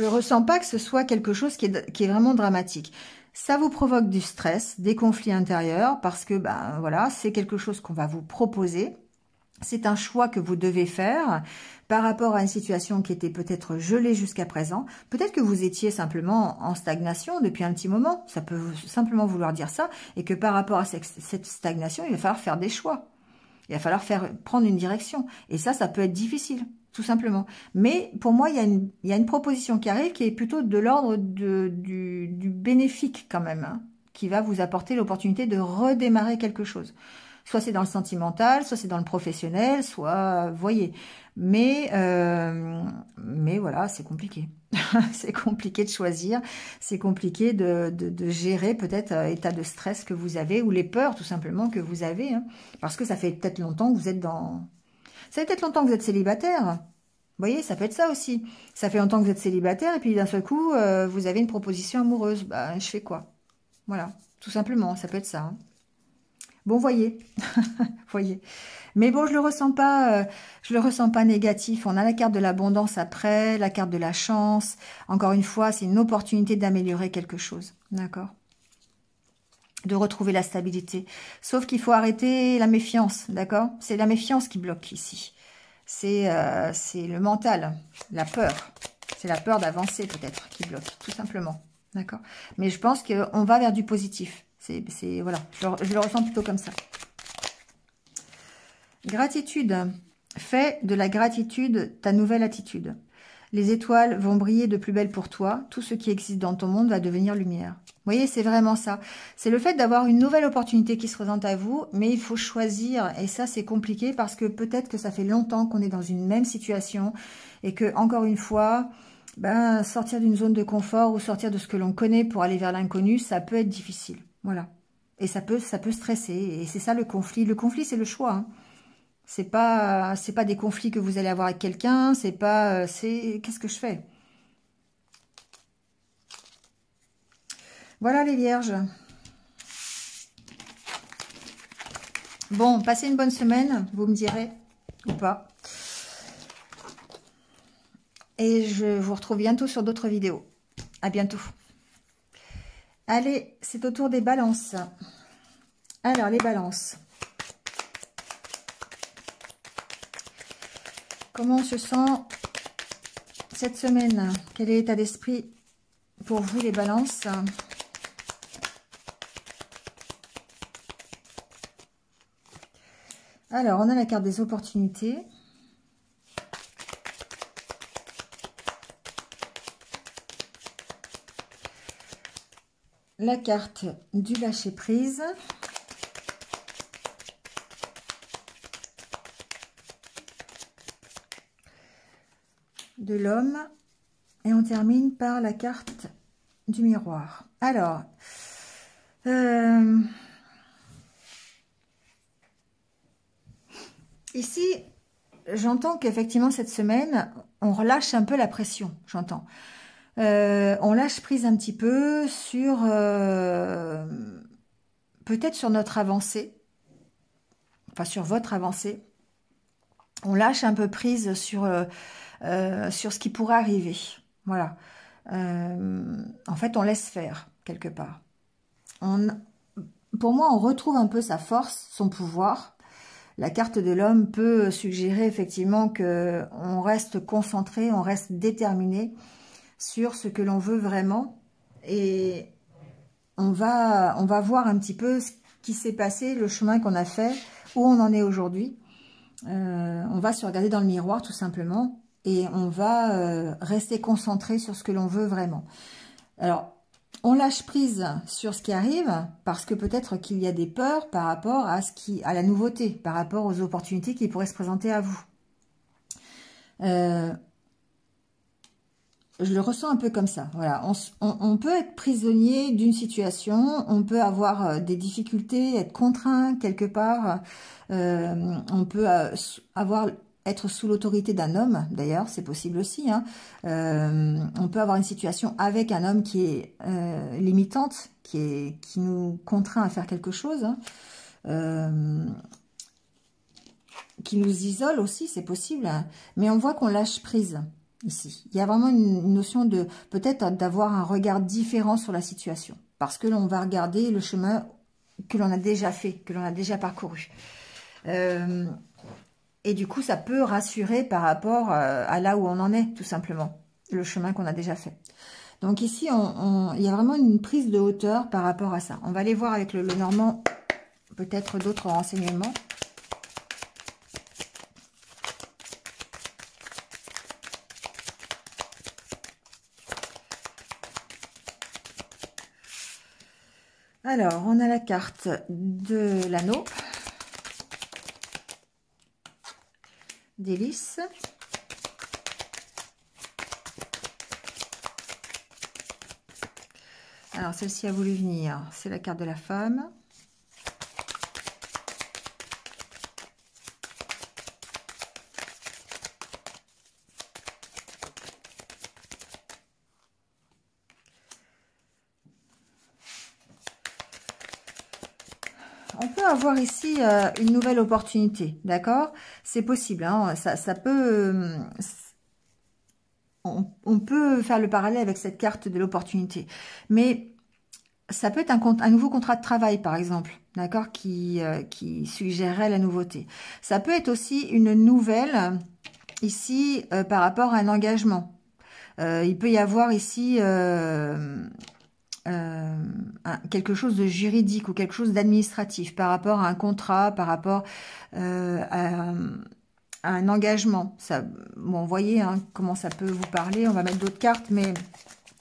ressens pas que ce soit quelque chose qui est vraiment dramatique. Ça vous provoque du stress, des conflits intérieurs, parce que ben voilà, c'est quelque chose qu'on va vous proposer. C'est un choix que vous devez faire par rapport à une situation qui était peut-être gelée jusqu'à présent. Peut-être que vous étiez simplement en stagnation depuis un petit moment. Ça peut simplement vouloir dire ça. Et que par rapport à cette stagnation, il va falloir faire des choix. Il va falloir prendre une direction. Et ça peut être difficile, tout simplement. Mais pour moi, il y a une proposition qui arrive qui est plutôt de l'ordre du bénéfique quand même, hein, qui va vous apporter l'opportunité de redémarrer quelque chose. Soit c'est dans le sentimental, soit c'est dans le professionnel, soit, vous voyez. Mais voilà, c'est compliqué. C'est compliqué de choisir, c'est compliqué de gérer peut-être l'état de stress que vous avez ou les peurs tout simplement que vous avez. Hein, parce que ça fait peut-être longtemps que vous êtes dans... Ça fait peut-être longtemps que vous êtes célibataire. Vous voyez, ça peut être ça aussi. Ça fait longtemps que vous êtes célibataire et puis d'un seul coup, vous avez une proposition amoureuse. Bah, je fais quoi? Voilà, tout simplement, ça peut être ça. Hein. Bon, voyez, voyez. Mais bon, je le ressens pas négatif. On a la carte de l'abondance après, la carte de la chance. Encore une fois, c'est une opportunité d'améliorer quelque chose, d'accord? De retrouver la stabilité. Sauf qu'il faut arrêter la méfiance, d'accord? C'est la méfiance qui bloque ici. C'est le mental, la peur. C'est la peur d'avancer peut-être qui bloque, tout simplement, d'accord? Mais je pense qu'on va vers du positif. Voilà, je le ressens plutôt comme ça. Gratitude. Fais de la gratitude ta nouvelle attitude. Les étoiles vont briller de plus belle pour toi. Tout ce qui existe dans ton monde va devenir lumière. Vous voyez, c'est vraiment ça. C'est le fait d'avoir une nouvelle opportunité qui se présente à vous, mais il faut choisir. Et ça, c'est compliqué parce que peut-être que ça fait longtemps qu'on est dans une même situation et que, encore une fois, ben, sortir d'une zone de confort ou sortir de ce que l'on connaît pour aller vers l'inconnu, ça peut être difficile. Voilà. Et ça peut stresser. Et c'est ça le conflit. Le conflit, c'est le choix. Hein. C'est pas des conflits que vous allez avoir avec quelqu'un. C'est pas... qu'est-ce que je fais? Voilà les vierges. Bon, passez une bonne semaine. Vous me direz ou pas. Et je vous retrouve bientôt sur d'autres vidéos. À bientôt. Allez, c'est au tour des balances. Alors, les balances. Comment on se sent cette semaine? Quel est l'état d'esprit pour vous, les balances? Alors, on a la carte des opportunités. La carte du lâcher-prise. De l'homme. Et on termine par la carte du miroir. Alors, ici, j'entends qu'effectivement, cette semaine, on relâche un peu la pression, j'entends. On lâche prise un petit peu sur peut-être sur notre avancée, enfin sur votre avancée. On lâche un peu prise sur ce qui pourrait arriver. Voilà. En fait, on laisse faire quelque part. Pour moi, on retrouve un peu sa force, son pouvoir. La carte de l'homme peut suggérer effectivement que on reste concentré, on reste déterminé sur ce que l'on veut vraiment, et on va voir un petit peu ce qui s'est passé, le chemin qu'on a fait, où on en est aujourd'hui, On va se regarder dans le miroir tout simplement et on va rester concentré sur ce que l'on veut vraiment. Alors, on lâche prise sur ce qui arrive parce que peut-être qu'il y a des peurs par rapport à la nouveauté, par rapport aux opportunités qui pourraient se présenter à vous. Je le ressens un peu comme ça. Voilà, on peut être prisonnier d'une situation, on peut avoir des difficultés, être contraint quelque part. On peut être sous l'autorité d'un homme, d'ailleurs, c'est possible aussi. Hein. On peut avoir une situation avec un homme qui est limitante, qui nous contraint à faire quelque chose, hein. Qui nous isole aussi, c'est possible. Hein. Mais on voit qu'on lâche prise ici. Il y a vraiment une notion de peut-être d'avoir un regard différent sur la situation. Parce que l'on va regarder le chemin que l'on a déjà fait, que l'on a déjà parcouru. Et du coup, ça peut rassurer par rapport à là où on en est, tout simplement. Le chemin qu'on a déjà fait. Donc ici, il y a vraiment une prise de hauteur par rapport à ça. On va aller voir avec le Normand peut-être d'autres renseignements. Alors, on a la carte de l'anneau, d'hélice, alors celle-ci a voulu venir, c'est la carte de la femme, on peut avoir ici une nouvelle opportunité, d'accord? C'est possible, hein, ça peut... on peut faire le parallèle avec cette carte de l'opportunité. Mais ça peut être un nouveau contrat de travail, par exemple, d'accord, qui suggérerait la nouveauté. Ça peut être aussi une nouvelle, ici, par rapport à un engagement. Il peut y avoir ici... quelque chose de juridique ou quelque chose d'administratif par rapport à un contrat, par rapport à un engagement. Ça, bon, vous voyez hein, comment ça peut vous parler. On va mettre d'autres cartes, mais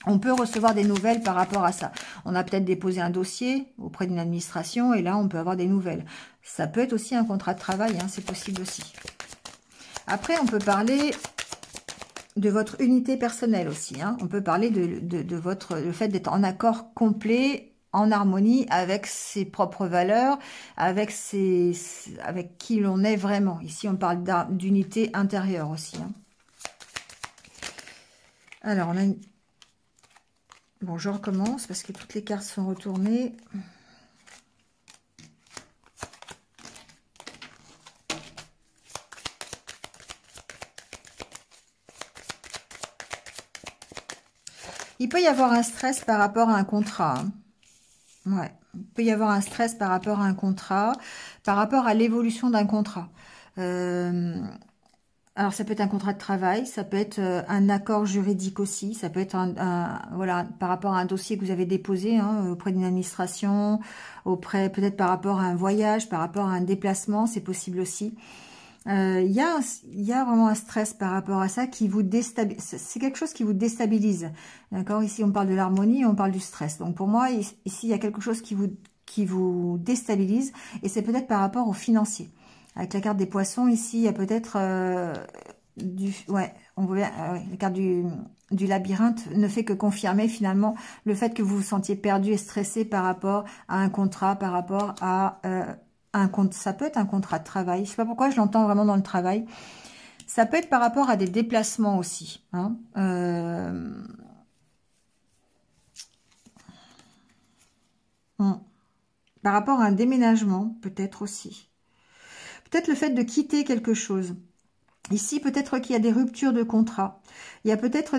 on peut recevoir des nouvelles par rapport à ça. On a peut-être déposé un dossier auprès d'une administration et là, on peut avoir des nouvelles. Ça peut être aussi un contrat de travail, hein, c'est possible aussi. Après, on peut parler de votre unité personnelle aussi. Hein. On peut parler le fait d'être en accord complet, en harmonie avec ses propres valeurs, avec qui l'on est vraiment. Ici, on parle d'unité intérieure aussi. Hein. Alors, on a une... Bon, je recommence parce que toutes les cartes sont retournées. Il peut y avoir un stress par rapport à un contrat. Hein. Ouais, il peut y avoir un stress par rapport à un contrat, par rapport à l'évolution d'un contrat. Alors, ça peut être un contrat de travail, ça peut être un accord juridique aussi, ça peut être voilà, par rapport à un dossier que vous avez déposé hein, auprès d'une administration, peut-être par rapport à un voyage, par rapport à un déplacement, c'est possible aussi. Il y a vraiment un stress par rapport à ça qui vous déstabilise. C'est quelque chose qui vous déstabilise. D'accord? Ici, on parle de l'harmonie et on parle du stress. Donc, pour moi, ici, il y a quelque chose qui vous déstabilise et c'est peut-être par rapport au financier. Avec la carte des poissons, ici, il y a peut-être on voit la carte du labyrinthe ne fait que confirmer finalement le fait que vous vous sentiez perdu et stressé par rapport à un contrat, par rapport à ça peut être un contrat de travail. Je ne sais pas pourquoi je l'entends vraiment dans le travail. Ça peut être par rapport à des déplacements aussi. Hein. Par rapport à un déménagement, peut-être aussi. Peut-être le fait de quitter quelque chose. Ici, peut-être qu'il y a des ruptures de contrat. Il y a peut-être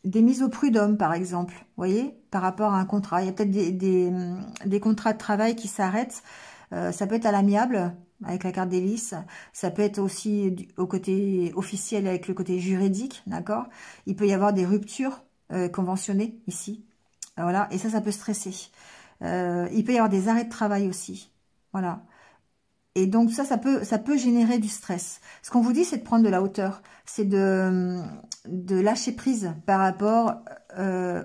des mises au prud'homme, par exemple, vous voyez, par rapport à un contrat. Il y a peut-être des contrats de travail qui s'arrêtent. Ça peut être à l'amiable, avec la carte d'hélice. Ça peut être aussi au côté officiel, avec le côté juridique, d'accord? Il peut y avoir des ruptures conventionnées, ici. Voilà, et ça peut stresser. Il peut y avoir des arrêts de travail aussi. Voilà. Et donc ça peut générer du stress. Ce qu'on vous dit, c'est de prendre de la hauteur, c'est de lâcher prise par rapport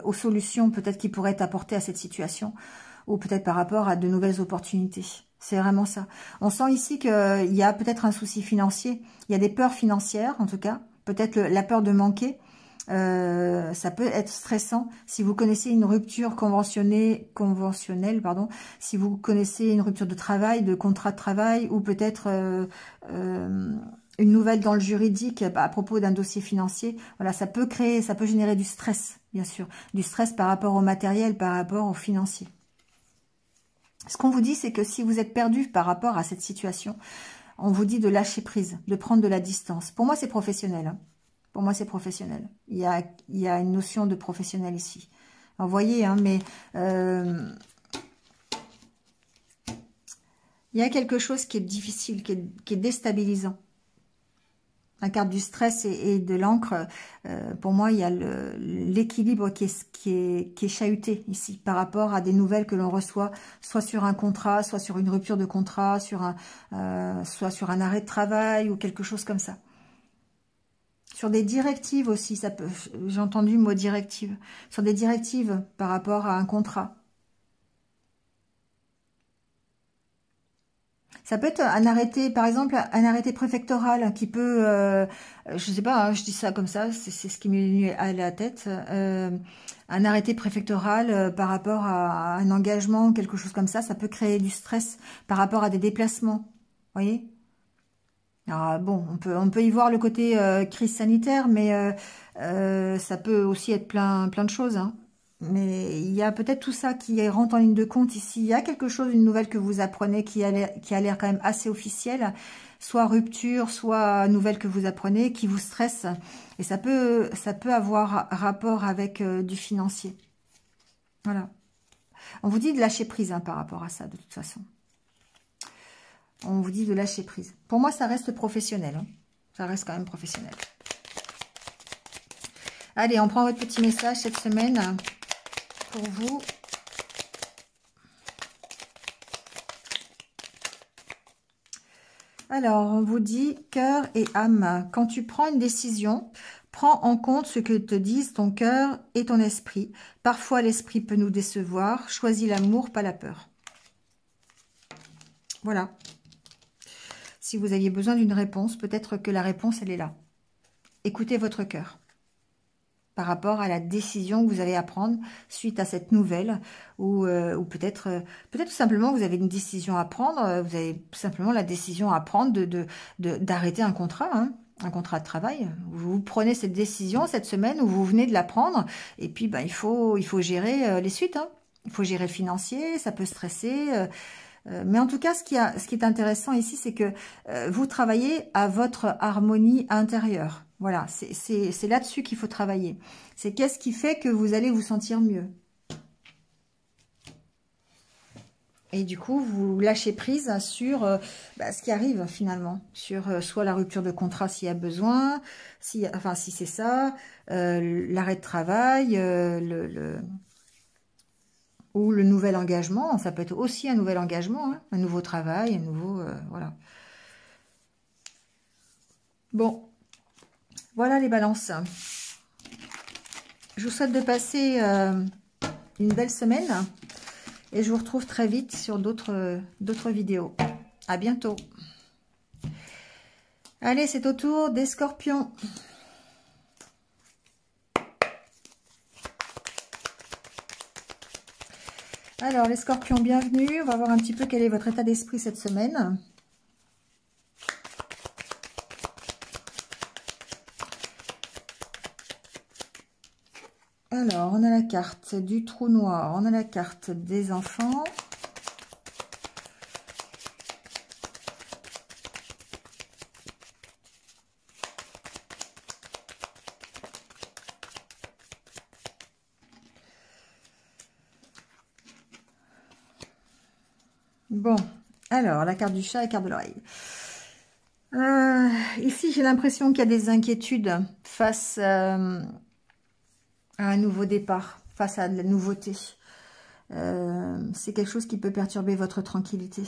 aux solutions peut-être qui pourraient être apportées à cette situation, ou peut-être par rapport à de nouvelles opportunités. C'est vraiment ça. On sent ici qu'il y a peut-être un souci financier, il y a des peurs financières en tout cas, peut-être la peur de manquer. Ça peut être stressant si vous connaissez une rupture conventionnelle, si vous connaissez une rupture de travail, de contrat de travail, ou peut-être une nouvelle dans le juridique à propos d'un dossier financier. Voilà, ça peut générer du stress, bien sûr, du stress par rapport au matériel, par rapport au financier. Ce qu'on vous dit, c'est que si vous êtes perdu par rapport à cette situation, on vous dit de lâcher prise, de prendre de la distance. Pour moi, c'est professionnel, hein. Pour moi, c'est professionnel. Il y a une notion de professionnel ici. Alors, vous voyez, hein, mais il y a quelque chose qui est difficile, qui est déstabilisant. La carte du stress et de l'encre, pour moi, il y a l'équilibre qui est chahuté ici par rapport à des nouvelles que l'on reçoit, soit sur un contrat, soit sur une rupture de contrat, soit sur un arrêt de travail ou quelque chose comme ça. Sur des directives aussi, j'ai entendu le mot directive. Sur des directives par rapport à un contrat. Ça peut être un arrêté, par exemple, un arrêté préfectoral qui peut, je sais pas, hein, je dis ça comme ça, c'est ce qui m'est venu à la tête, un arrêté préfectoral par rapport à un engagement, quelque chose comme ça peut créer du stress par rapport à des déplacements, vous voyez? Alors bon, on peut y voir le côté crise sanitaire, mais ça peut aussi être plein de choses, hein. Mais il y a peut-être tout ça qui rentre en ligne de compte ici. Il y a quelque chose, une nouvelle que vous apprenez qui a l'air quand même assez officielle, soit rupture, soit nouvelle que vous apprenez, qui vous stresse. Et ça peut avoir rapport avec du financier. Voilà. On vous dit de lâcher prise, hein, par rapport à ça, de toute façon. On vous dit de lâcher prise. Pour moi, ça reste professionnel, hein. Ça reste quand même professionnel. Allez, on prend votre petit message cette semaine pour vous. Alors, on vous dit cœur et âme. Quand tu prends une décision, prends en compte ce que te disent ton cœur et ton esprit. Parfois, l'esprit peut nous décevoir. Choisis l'amour, pas la peur. Voilà. Si vous aviez besoin d'une réponse, peut-être que la réponse, elle est là. Écoutez votre cœur par rapport à la décision que vous avez à prendre suite à cette nouvelle, ou peut-être tout simplement vous avez une décision à prendre, vous avez tout simplement la décision à prendre d'arrêter un contrat, hein, un contrat de travail. Vous prenez cette décision cette semaine où vous venez de la prendre, et puis ben, il faut gérer les suites, hein. Il faut gérer financier, ça peut stresser, mais en tout cas, ce qui est intéressant ici, c'est que vous travaillez à votre harmonie intérieure. Voilà, c'est là-dessus qu'il faut travailler. C'est qu'est-ce qui fait que vous allez vous sentir mieux. Et du coup, vous lâchez prise sur ce qui arrive finalement. Sur soit la rupture de contrat s'il y a besoin, si c'est ça, l'arrêt de travail, ou le nouvel engagement. Ça peut être aussi un nouvel engagement, hein, un nouveau travail, un nouveau... voilà. Bon. Voilà les balances. Je vous souhaite de passer une belle semaine et je vous retrouve très vite sur d'autres vidéos. À bientôt. Allez, c'est au tour des scorpions. Alors, les scorpions, bienvenue. On va voir un petit peu quel est votre état d'esprit cette semaine. Alors, on a la carte du trou noir, on a la carte des enfants. Bon, alors, la carte du chat et la carte de l'oreille. Ici, j'ai l'impression qu'il y a des inquiétudes face à un nouveau départ, face à de la nouveauté. C'est quelque chose qui peut perturber votre tranquillité.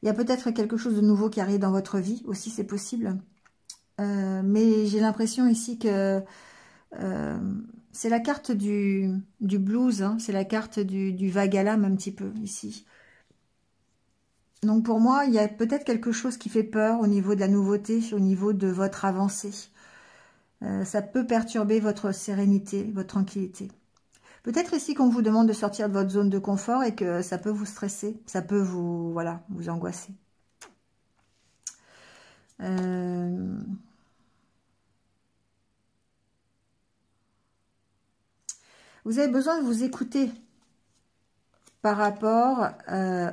Il y a peut-être quelque chose de nouveau qui arrive dans votre vie aussi, c'est possible. Mais j'ai l'impression ici que c'est la carte du blues, hein, c'est la carte du vague à l'âme un petit peu ici. Donc pour moi, il y a peut-être quelque chose qui fait peur au niveau de la nouveauté, au niveau de votre avancée. Ça peut perturber votre sérénité, votre tranquillité. Peut-être ici qu'on vous demande de sortir de votre zone de confort et que ça peut vous stresser, ça peut vous, voilà, vous angoisser. Vous avez besoin de vous écouter par rapport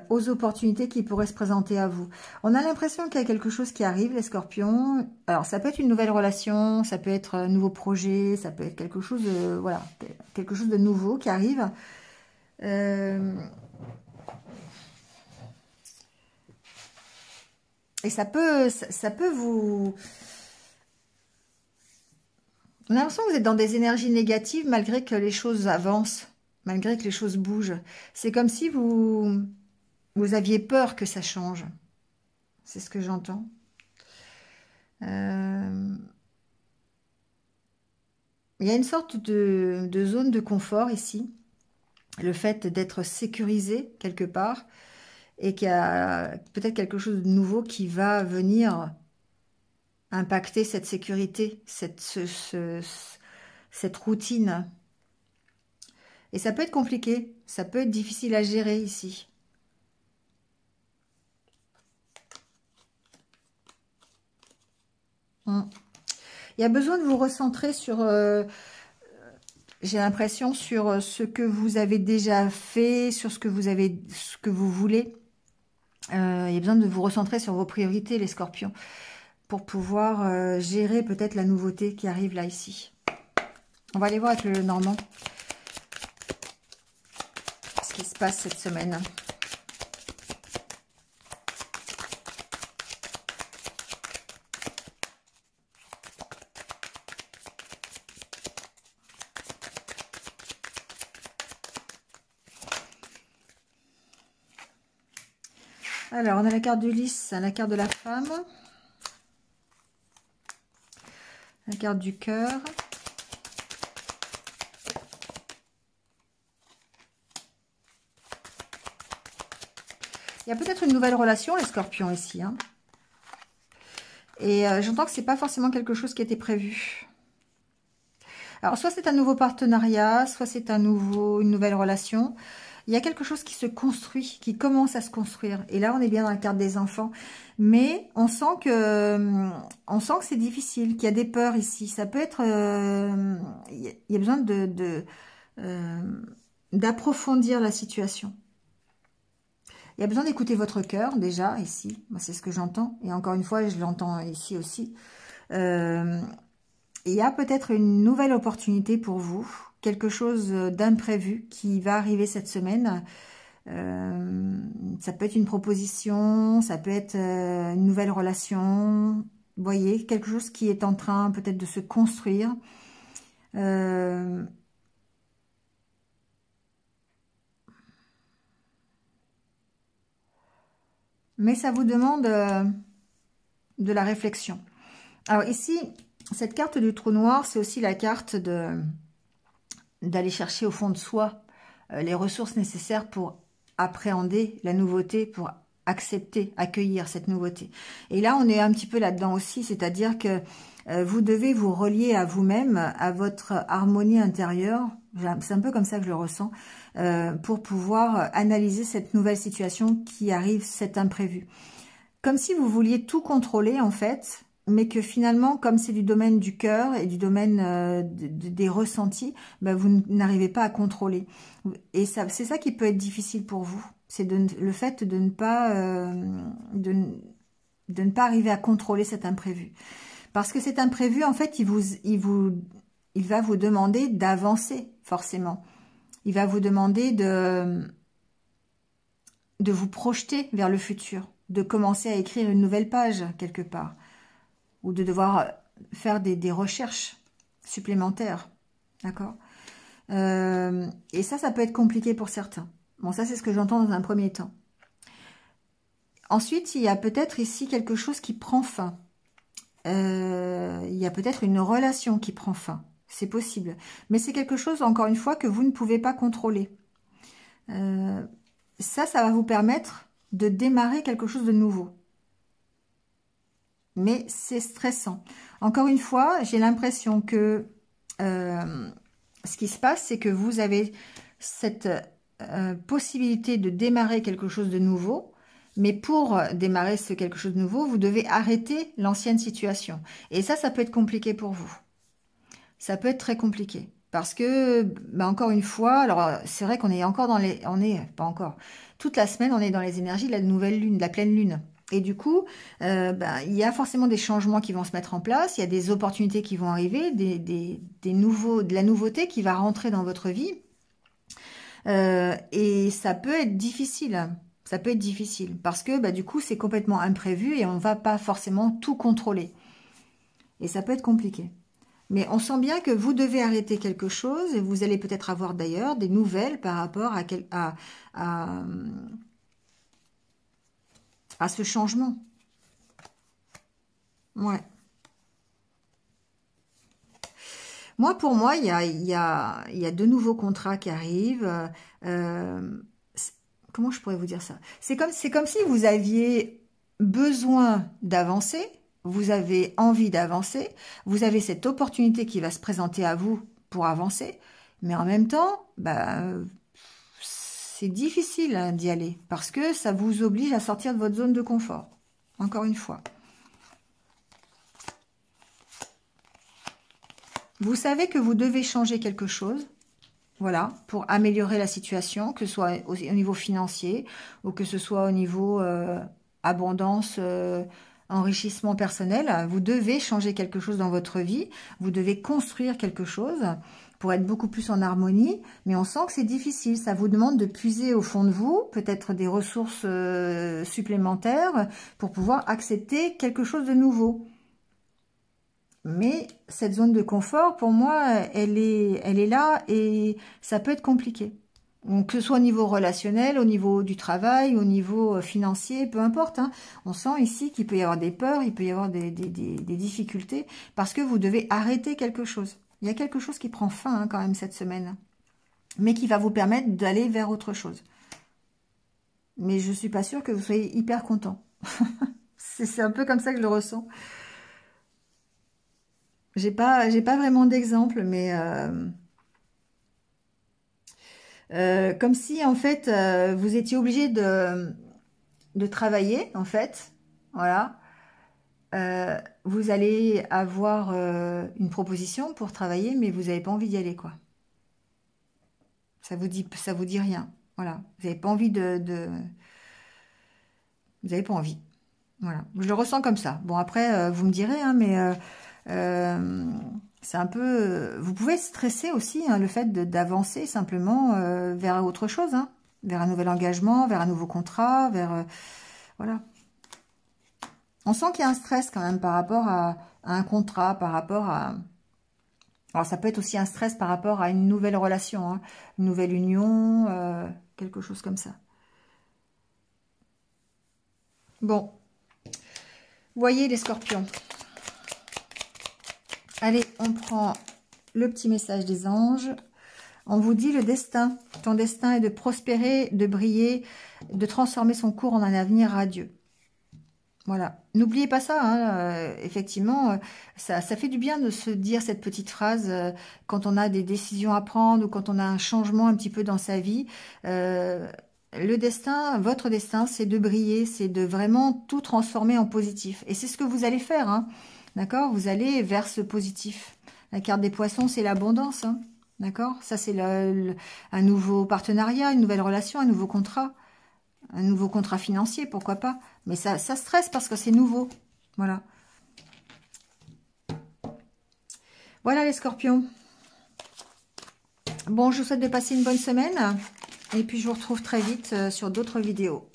aux opportunités qui pourraient se présenter à vous. On a l'impression qu'il y a quelque chose qui arrive, les scorpions. Alors, ça peut être une nouvelle relation, ça peut être un nouveau projet, ça peut être quelque chose de, voilà, quelque chose de nouveau qui arrive. Et ça peut vous... On a l'impression que vous êtes dans des énergies négatives malgré que les choses avancent, malgré que les choses bougent. C'est comme si vous aviez peur que ça change. C'est ce que j'entends. Il y a une sorte de zone de confort ici. Le fait d'être sécurisé quelque part et qu'il y a peut-être quelque chose de nouveau qui va venir impacter cette sécurité, cette routine. Et ça peut être compliqué, ça peut être difficile à gérer ici. Il y a besoin de vous recentrer sur, j'ai l'impression, sur ce que vous avez déjà fait, sur ce que vous voulez. Il y a besoin de vous recentrer sur vos priorités, les scorpions, pour pouvoir gérer peut-être la nouveauté qui arrive là, ici. On va aller voir avec le Normand ce qui se passe cette semaine. Alors, on a la carte du lys, la carte de la femme, la carte du cœur, il y a peut-être une nouvelle relation, les scorpions, ici. Hein. Et j'entends que c'est pas forcément quelque chose qui était prévu. Alors, soit c'est un nouveau partenariat, soit c'est une nouvelle relation. Il y a quelque chose qui se construit, qui commence à se construire. Et là, on est bien dans la carte des enfants. Mais on sent que c'est difficile, qu'il y a des peurs ici. Ça peut être... il y a besoin d'approfondir la situation. Il y a besoin d'écouter votre cœur, déjà, ici. C'est ce que j'entends. Et encore une fois, je l'entends ici aussi. Il y a peut-être une nouvelle opportunité pour vous. Quelque chose d'imprévu qui va arriver cette semaine. Ça peut être une proposition, ça peut être une nouvelle relation. Vous voyez, quelque chose qui est en train peut-être de se construire. Mais ça vous demande de la réflexion. Alors ici, cette carte du trou noir, c'est aussi la carte d'aller chercher au fond de soi les ressources nécessaires pour appréhender la nouveauté, pour accepter, accueillir cette nouveauté. Et là, on est un petit peu là-dedans aussi, c'est-à-dire que vous devez vous relier à vous-même, à votre harmonie intérieure, c'est un peu comme ça que je le ressens, pour pouvoir analyser cette nouvelle situation qui arrive, cet imprévu. Comme si vous vouliez tout contrôler en fait, mais que finalement, comme c'est du domaine du cœur et du domaine des ressentis, ben vous n'arrivez pas à contrôler. Et c'est ça qui peut être difficile pour vous. C'est le fait de ne pas arriver à contrôler cet imprévu. Parce que cet imprévu, en fait, il va vous demander d'avancer, forcément. Il va vous demander de vous projeter vers le futur, de commencer à écrire une nouvelle page, quelque part. Ou de devoir faire des recherches supplémentaires. D'accord? Et ça peut être compliqué pour certains. Bon, ça, c'est ce que j'entends dans un premier temps. Ensuite, il y a peut-être ici quelque chose qui prend fin. Il y a peut-être une relation qui prend fin. C'est possible. Mais c'est quelque chose, encore une fois, que vous ne pouvez pas contrôler. Ça va vous permettre de démarrer quelque chose de nouveau. Mais c'est stressant. Encore une fois, j'ai l'impression que ce qui se passe, c'est que vous avez cette possibilité de démarrer quelque chose de nouveau. Mais pour démarrer ce quelque chose de nouveau, vous devez arrêter l'ancienne situation. Et ça peut être compliqué pour vous. Ça peut être très compliqué. Parce que, encore une fois, alors c'est vrai qu'on est encore dans les... pas encore. Toute la semaine, on est dans les énergies de la nouvelle lune, de la pleine lune. Et du coup, il y a forcément des changements qui vont se mettre en place. Il y a des opportunités qui vont arriver, de la nouveauté qui va rentrer dans votre vie. Et ça peut être difficile. Ça peut être difficile parce que du coup, c'est complètement imprévu et on ne va pas forcément tout contrôler. Et ça peut être compliqué. Mais on sent bien que vous devez arrêter quelque chose et vous allez peut-être avoir d'ailleurs des nouvelles par rapport à ce changement. Ouais. Pour moi, il y a de nouveaux contrats qui arrivent. Comment je pourrais vous dire ça? C'est comme si vous aviez besoin d'avancer, vous avez envie d'avancer, vous avez cette opportunité qui va se présenter à vous pour avancer, mais en même temps, c'est difficile d'y aller parce que ça vous oblige à sortir de votre zone de confort. Encore une fois. Vous savez que vous devez changer quelque chose, voilà, pour améliorer la situation, que ce soit au niveau financier ou que ce soit au niveau abondance, enrichissement personnel. Vous devez changer quelque chose dans votre vie, vous devez construire quelque chose pour être beaucoup plus en harmonie, mais on sent que c'est difficile. Ça vous demande de puiser au fond de vous, peut-être des ressources supplémentaires pour pouvoir accepter quelque chose de nouveau. Mais cette zone de confort, pour moi, elle est là et ça peut être compliqué. Donc, que ce soit au niveau relationnel, au niveau du travail, au niveau financier, peu importe. Hein. On sent ici qu'il peut y avoir des peurs, il peut y avoir des difficultés parce que vous devez arrêter quelque chose. Il y a quelque chose qui prend fin quand même cette semaine, mais qui va vous permettre d'aller vers autre chose. Mais je ne suis pas sûre que vous soyez hyper content. C'est un peu comme ça que je le ressens. J'ai pas vraiment d'exemple, mais comme si en fait vous étiez obligé de travailler en fait, voilà. Vous allez avoir une proposition pour travailler, mais vous n'avez pas envie d'y aller quoi. Ça vous dit rien, voilà. Vous n'avez pas envie vous n'avez pas envie, voilà. Je le ressens comme ça. Bon après vous me direz, hein, mais c'est un peu... Vous pouvez stresser aussi, hein, le fait d'avancer simplement vers autre chose, hein, vers un nouvel engagement, vers un nouveau contrat, vers... voilà. On sent qu'il y a un stress quand même par rapport à un contrat, par rapport à... Alors ça peut être aussi un stress par rapport à une nouvelle relation, hein, une nouvelle union, quelque chose comme ça. Bon. Voyez les scorpions. Allez, on prend le petit message des anges. On vous dit le destin. Ton destin est de prospérer, de briller, de transformer son cours en un avenir radieux. Voilà. N'oubliez pas ça. Hein, effectivement, ça fait du bien de se dire cette petite phrase quand on a des décisions à prendre ou quand on a un changement un petit peu dans sa vie. Le destin, votre destin, c'est de briller, c'est de vraiment tout transformer en positif. Et c'est ce que vous allez faire, hein. D'accord? Vous allez vers ce positif. La carte des poissons, c'est l'abondance. Hein. D'accord? Ça, c'est un nouveau partenariat, une nouvelle relation, un nouveau contrat. Un nouveau contrat financier, pourquoi pas. Mais ça stresse parce que c'est nouveau. Voilà. Voilà les scorpions. Bon, je vous souhaite de passer une bonne semaine. Et puis, je vous retrouve très vite sur d'autres vidéos.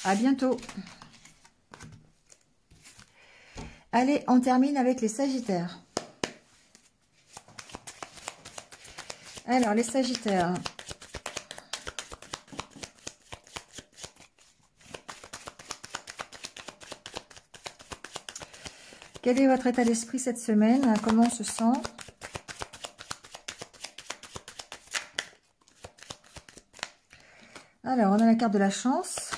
À bientôt. Allez, on termine avec les Sagittaires. Alors, les Sagittaires. Quel est votre état d'esprit cette semaine? Comment on se sent? Alors, on a la carte de la chance.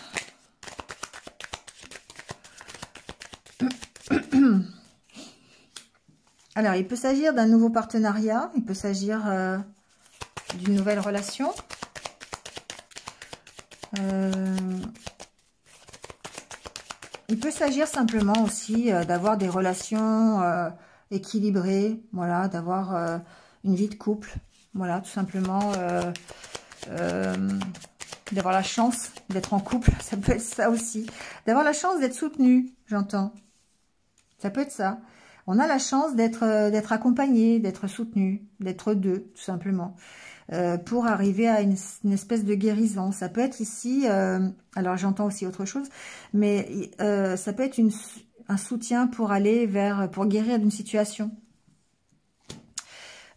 Alors, il peut s'agir d'un nouveau partenariat. Il peut s'agir d'une nouvelle relation. Il peut s'agir simplement aussi d'avoir des relations équilibrées. Voilà, d'avoir une vie de couple. Voilà, tout simplement... d'avoir la chance d'être en couple, ça peut être ça aussi. D'avoir la chance d'être soutenu, j'entends. Ça peut être ça. On a la chance d'être accompagné, d'être soutenu, d'être deux, tout simplement, pour arriver à une espèce de guérison. Ça peut être ici, alors j'entends aussi autre chose, mais ça peut être un soutien pour aller pour guérir d'une situation.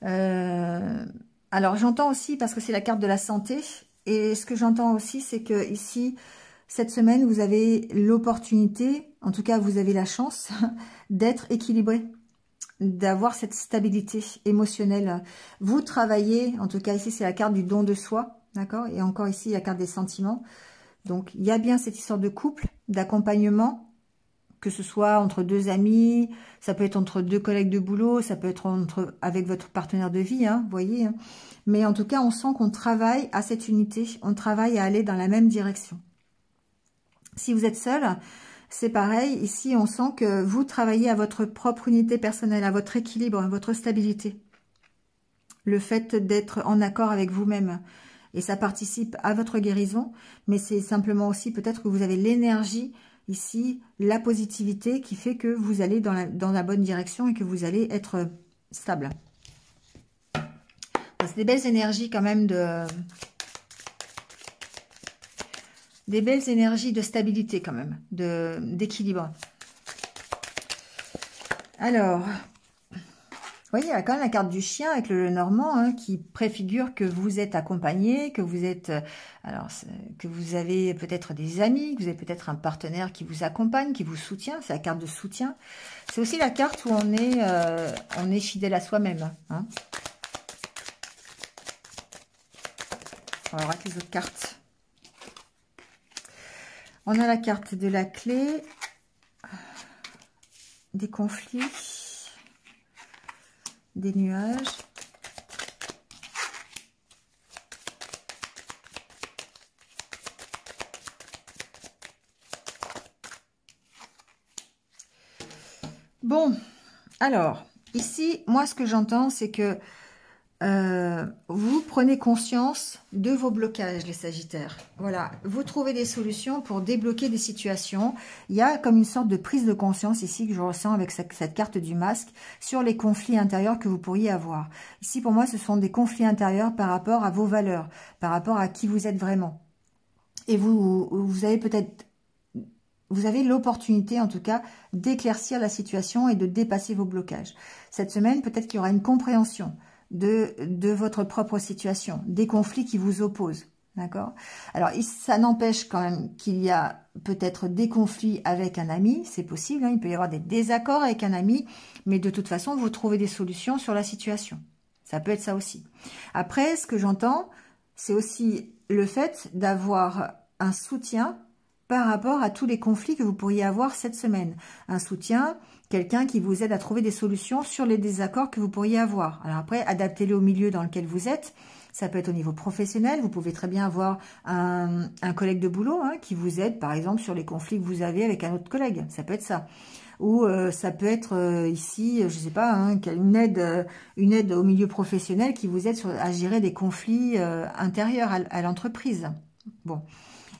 Alors j'entends aussi, parce que c'est la carte de la santé, et ce que j'entends aussi, c'est que ici, cette semaine, vous avez l'opportunité, en tout cas, vous avez la chance d'être équilibré, d'avoir cette stabilité émotionnelle. Vous travaillez, en tout cas, ici, c'est la carte du don de soi, d'accord? Et encore ici, la carte des sentiments. Donc, il y a bien cette histoire de couple, d'accompagnement, que ce soit entre deux amis, ça peut être entre deux collègues de boulot, ça peut être avec votre partenaire de vie, hein, vous voyez. Hein. Mais en tout cas, on sent qu'on travaille à cette unité, on travaille à aller dans la même direction. Si vous êtes seul, c'est pareil. Ici, on sent que vous travaillez à votre propre unité personnelle, à votre équilibre, à votre stabilité. Le fait d'être en accord avec vous-même. Et ça participe à votre guérison, mais c'est simplement aussi peut-être que vous avez l'énergie ici, la positivité qui fait que vous allez dans la bonne direction et que vous allez être stable. C'est des belles énergies quand même des belles énergies de stabilité quand même, d'équilibre. Alors, vous voyez, il y a quand même la carte du chien avec le Normand hein, qui préfigure que vous êtes accompagné, que vous êtes, que vous avez peut-être des amis, que vous avez peut-être un partenaire qui vous accompagne, qui vous soutient. C'est la carte de soutien. C'est aussi la carte où on est fidèle à soi-même. Hein. On va voir avec les autres cartes. On a la carte de la clé, des conflits, des nuages. Bon, alors, ici, moi, ce que j'entends, c'est que vous prenez conscience de vos blocages, les Sagittaires. Voilà, vous trouvez des solutions pour débloquer des situations. Il y a comme une sorte de prise de conscience ici que je ressens avec cette carte du masque sur les conflits intérieurs que vous pourriez avoir. Ici, pour moi, ce sont des conflits intérieurs par rapport à vos valeurs, par rapport à qui vous êtes vraiment. Et vous avez peut-être... Vous avez l'opportunité, en tout cas, d'éclaircir la situation et de dépasser vos blocages. Cette semaine, peut-être qu'il y aura une compréhension de votre propre situation, des conflits qui vous opposent, d'accord? Alors, ça n'empêche quand même qu'il y a peut-être des conflits avec un ami, c'est possible, hein, il peut y avoir des désaccords avec un ami, mais de toute façon, vous trouvez des solutions sur la situation. Ça peut être ça aussi. Après, ce que j'entends, c'est aussi le fait d'avoir un soutien par rapport à tous les conflits que vous pourriez avoir cette semaine. Un soutien, quelqu'un qui vous aide à trouver des solutions sur les désaccords que vous pourriez avoir. Alors après, adaptez-les au milieu dans lequel vous êtes. Ça peut être au niveau professionnel. Vous pouvez très bien avoir un collègue de boulot hein, qui vous aide, par exemple, sur les conflits que vous avez avec un autre collègue. Ça peut être ça. Ou ça peut être ici, je ne sais pas, hein, une aide au milieu professionnel qui vous aide à gérer des conflits intérieurs à l'entreprise. Bon.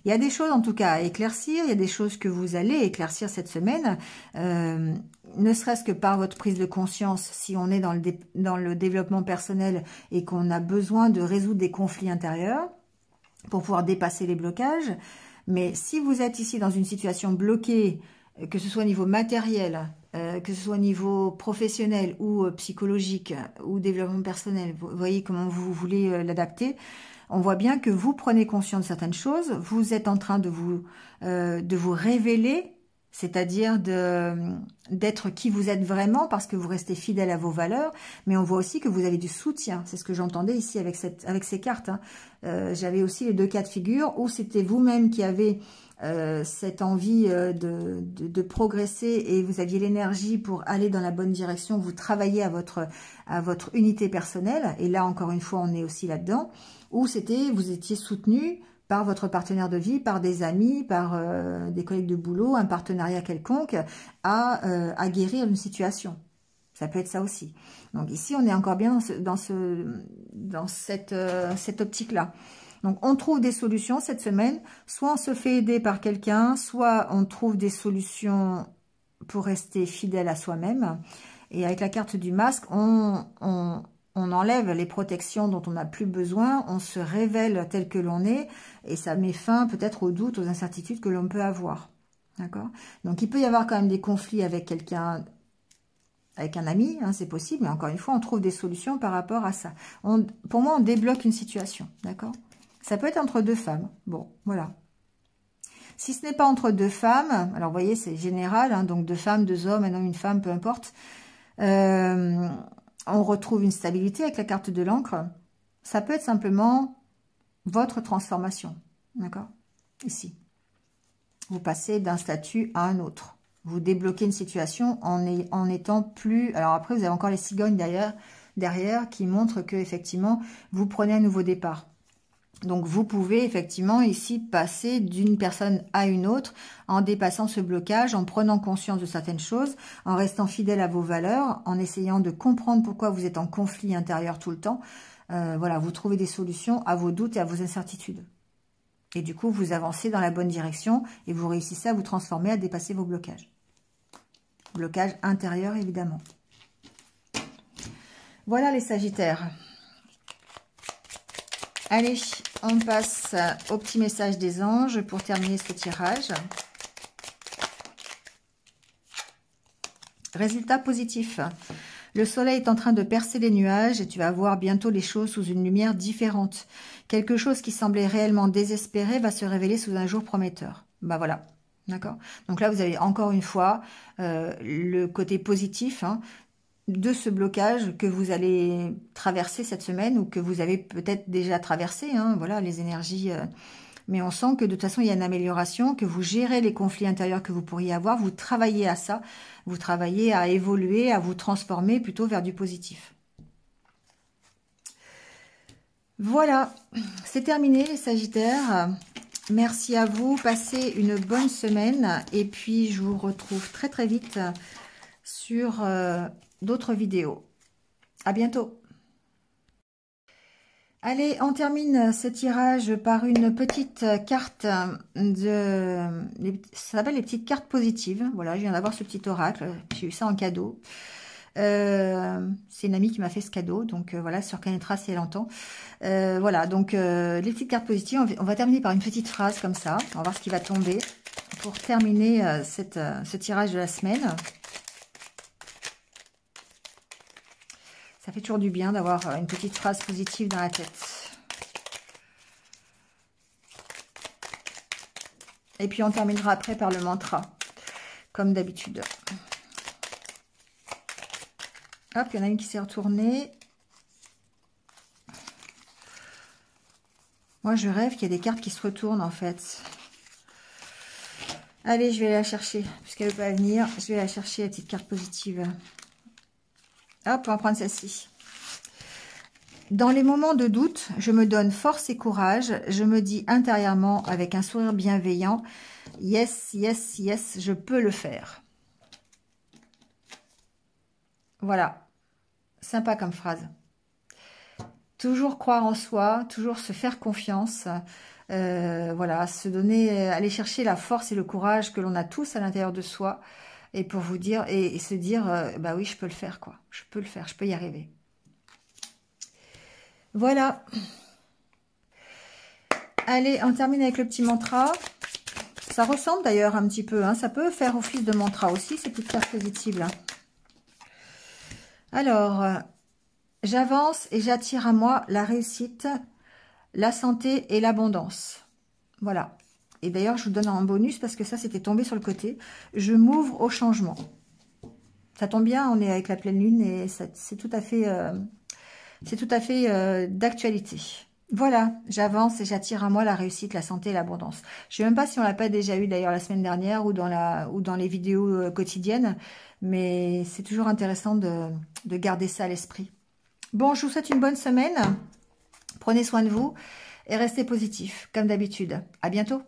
Il y a des choses en tout cas à éclaircir, il y a des choses que vous allez éclaircir cette semaine, ne serait-ce que par votre prise de conscience, si on est dans le développement personnel et qu'on a besoin de résoudre des conflits intérieurs pour pouvoir dépasser les blocages. Mais si vous êtes ici dans une situation bloquée, que ce soit au niveau matériel, que ce soit au niveau professionnel ou psychologique ou développement personnel, vous voyez comment vous voulez l'adapter. On voit bien que vous prenez conscience de certaines choses, vous êtes en train de vous révéler c'est-à-dire d'être qui vous êtes vraiment parce que vous restez fidèle à vos valeurs, mais on voit aussi que vous avez du soutien. C'est ce que j'entendais ici avec ces cartes. Hein. J'avais aussi les deux cas de figure où c'était vous-même qui avez cette envie de progresser et vous aviez l'énergie pour aller dans la bonne direction, vous travaillez à votre unité personnelle, et là encore une fois on est aussi là-dedans, où vous étiez soutenu par votre partenaire de vie, par des amis, par des collègues de boulot, un partenariat quelconque, à guérir une situation. Ça peut être ça aussi. Donc ici, on est encore bien dans cette optique-là. Donc on trouve des solutions cette semaine. Soit on se fait aider par quelqu'un, soit on trouve des solutions pour rester fidèle à soi-même. Et avec la carte du masque, on enlève les protections dont on n'a plus besoin, on se révèle tel que l'on est, et ça met fin peut-être aux doutes, aux incertitudes que l'on peut avoir. D'accord? Donc il peut y avoir quand même des conflits avec quelqu'un, avec un ami, hein, c'est possible, mais encore une fois, on trouve des solutions par rapport à ça. Pour moi, on débloque une situation, d'accord? Ça peut être entre deux femmes. Bon, voilà. Si ce n'est pas entre deux femmes, alors vous voyez, c'est général, hein, donc deux femmes, deux hommes, un homme, une femme, peu importe. On retrouve une stabilité avec la carte de l'encre. Ça peut être simplement votre transformation. D'accord? Ici. Vous passez d'un statut à un autre. Vous débloquez une situation en étant plus... Alors après, vous avez encore les cigognes derrière qui montrent que effectivement vous prenez un nouveau départ. Donc vous pouvez effectivement ici passer d'une personne à une autre en dépassant ce blocage, en prenant conscience de certaines choses, en restant fidèle à vos valeurs, en essayant de comprendre pourquoi vous êtes en conflit intérieur tout le temps. Voilà, vous trouvez des solutions à vos doutes et à vos incertitudes. Et du coup, vous avancez dans la bonne direction et vous réussissez à vous transformer, à dépasser vos blocages. Blocage intérieur, évidemment. Voilà les Sagittaires. Allez, on passe au petit message des anges pour terminer ce tirage. Résultat positif. Le soleil est en train de percer les nuages et tu vas voir bientôt les choses sous une lumière différente. Quelque chose qui semblait réellement désespéré va se révéler sous un jour prometteur. Bah voilà, d'accord. Donc là, vous avez encore une fois le côté positif, hein, de ce blocage que vous allez traverser cette semaine ou que vous avez peut-être déjà traversé, hein, voilà, les énergies. Mais on sent que de toute façon, il y a une amélioration, que vous gérez les conflits intérieurs que vous pourriez avoir, vous travaillez à ça, vous travaillez à évoluer, à vous transformer plutôt vers du positif. Voilà, c'est terminé les Sagittaires. Merci à vous, passez une bonne semaine et puis je vous retrouve très très vite sur d'autres vidéos. À bientôt. Allez, on termine ce tirage par une petite carte ça s'appelle les petites cartes positives. Voilà, je viens d'avoir ce petit oracle, j'ai eu ça en cadeau. C'est une amie qui m'a fait ce cadeau, donc voilà, se reconnaîtra si elle entend. Voilà, donc les petites cartes positives, on va terminer par une petite phrase comme ça. On va voir ce qui va tomber pour terminer ce tirage de la semaine. Ça fait toujours du bien d'avoir une petite phrase positive dans la tête. Et puis on terminera après par le mantra, comme d'habitude. Hop, il y en a une qui s'est retournée. Moi, je rêve qu'il y a des cartes qui se retournent, en fait. Allez, je vais aller la chercher, puisqu'elle ne veut pas venir. Je vais la chercher, la petite carte positive. Hop, on va prendre celle-ci. Dans les moments de doute, je me donne force et courage. Je me dis intérieurement, avec un sourire bienveillant, « Yes, yes, yes, je peux le faire. » Voilà. Sympa comme phrase. Toujours croire en soi, toujours se faire confiance. Voilà, se donner, aller chercher la force et le courage que l'on a tous à l'intérieur de soi. Et pour vous dire, et se dire, bah oui, je peux le faire, quoi. Je peux le faire, je peux y arriver. Voilà. Allez, on termine avec le petit mantra. Ça ressemble d'ailleurs un petit peu, hein. Ça peut faire office de mantra aussi, ces petites cartes positives là. Alors, j'avance et j'attire à moi la réussite, la santé et l'abondance. Voilà. Et d'ailleurs, je vous donne un bonus parce que ça, c'était tombé sur le côté. Je m'ouvre au changement. Ça tombe bien, on est avec la pleine lune et c'est tout à fait, d'actualité. Voilà, j'avance et j'attire à moi la réussite, la santé et l'abondance. Je sais même pas si on l'a pas déjà eu d'ailleurs la semaine dernière ou dans les vidéos quotidiennes, mais c'est toujours intéressant de garder ça à l'esprit. Bon, je vous souhaite une bonne semaine. Prenez soin de vous et restez positifs, comme d'habitude. À bientôt.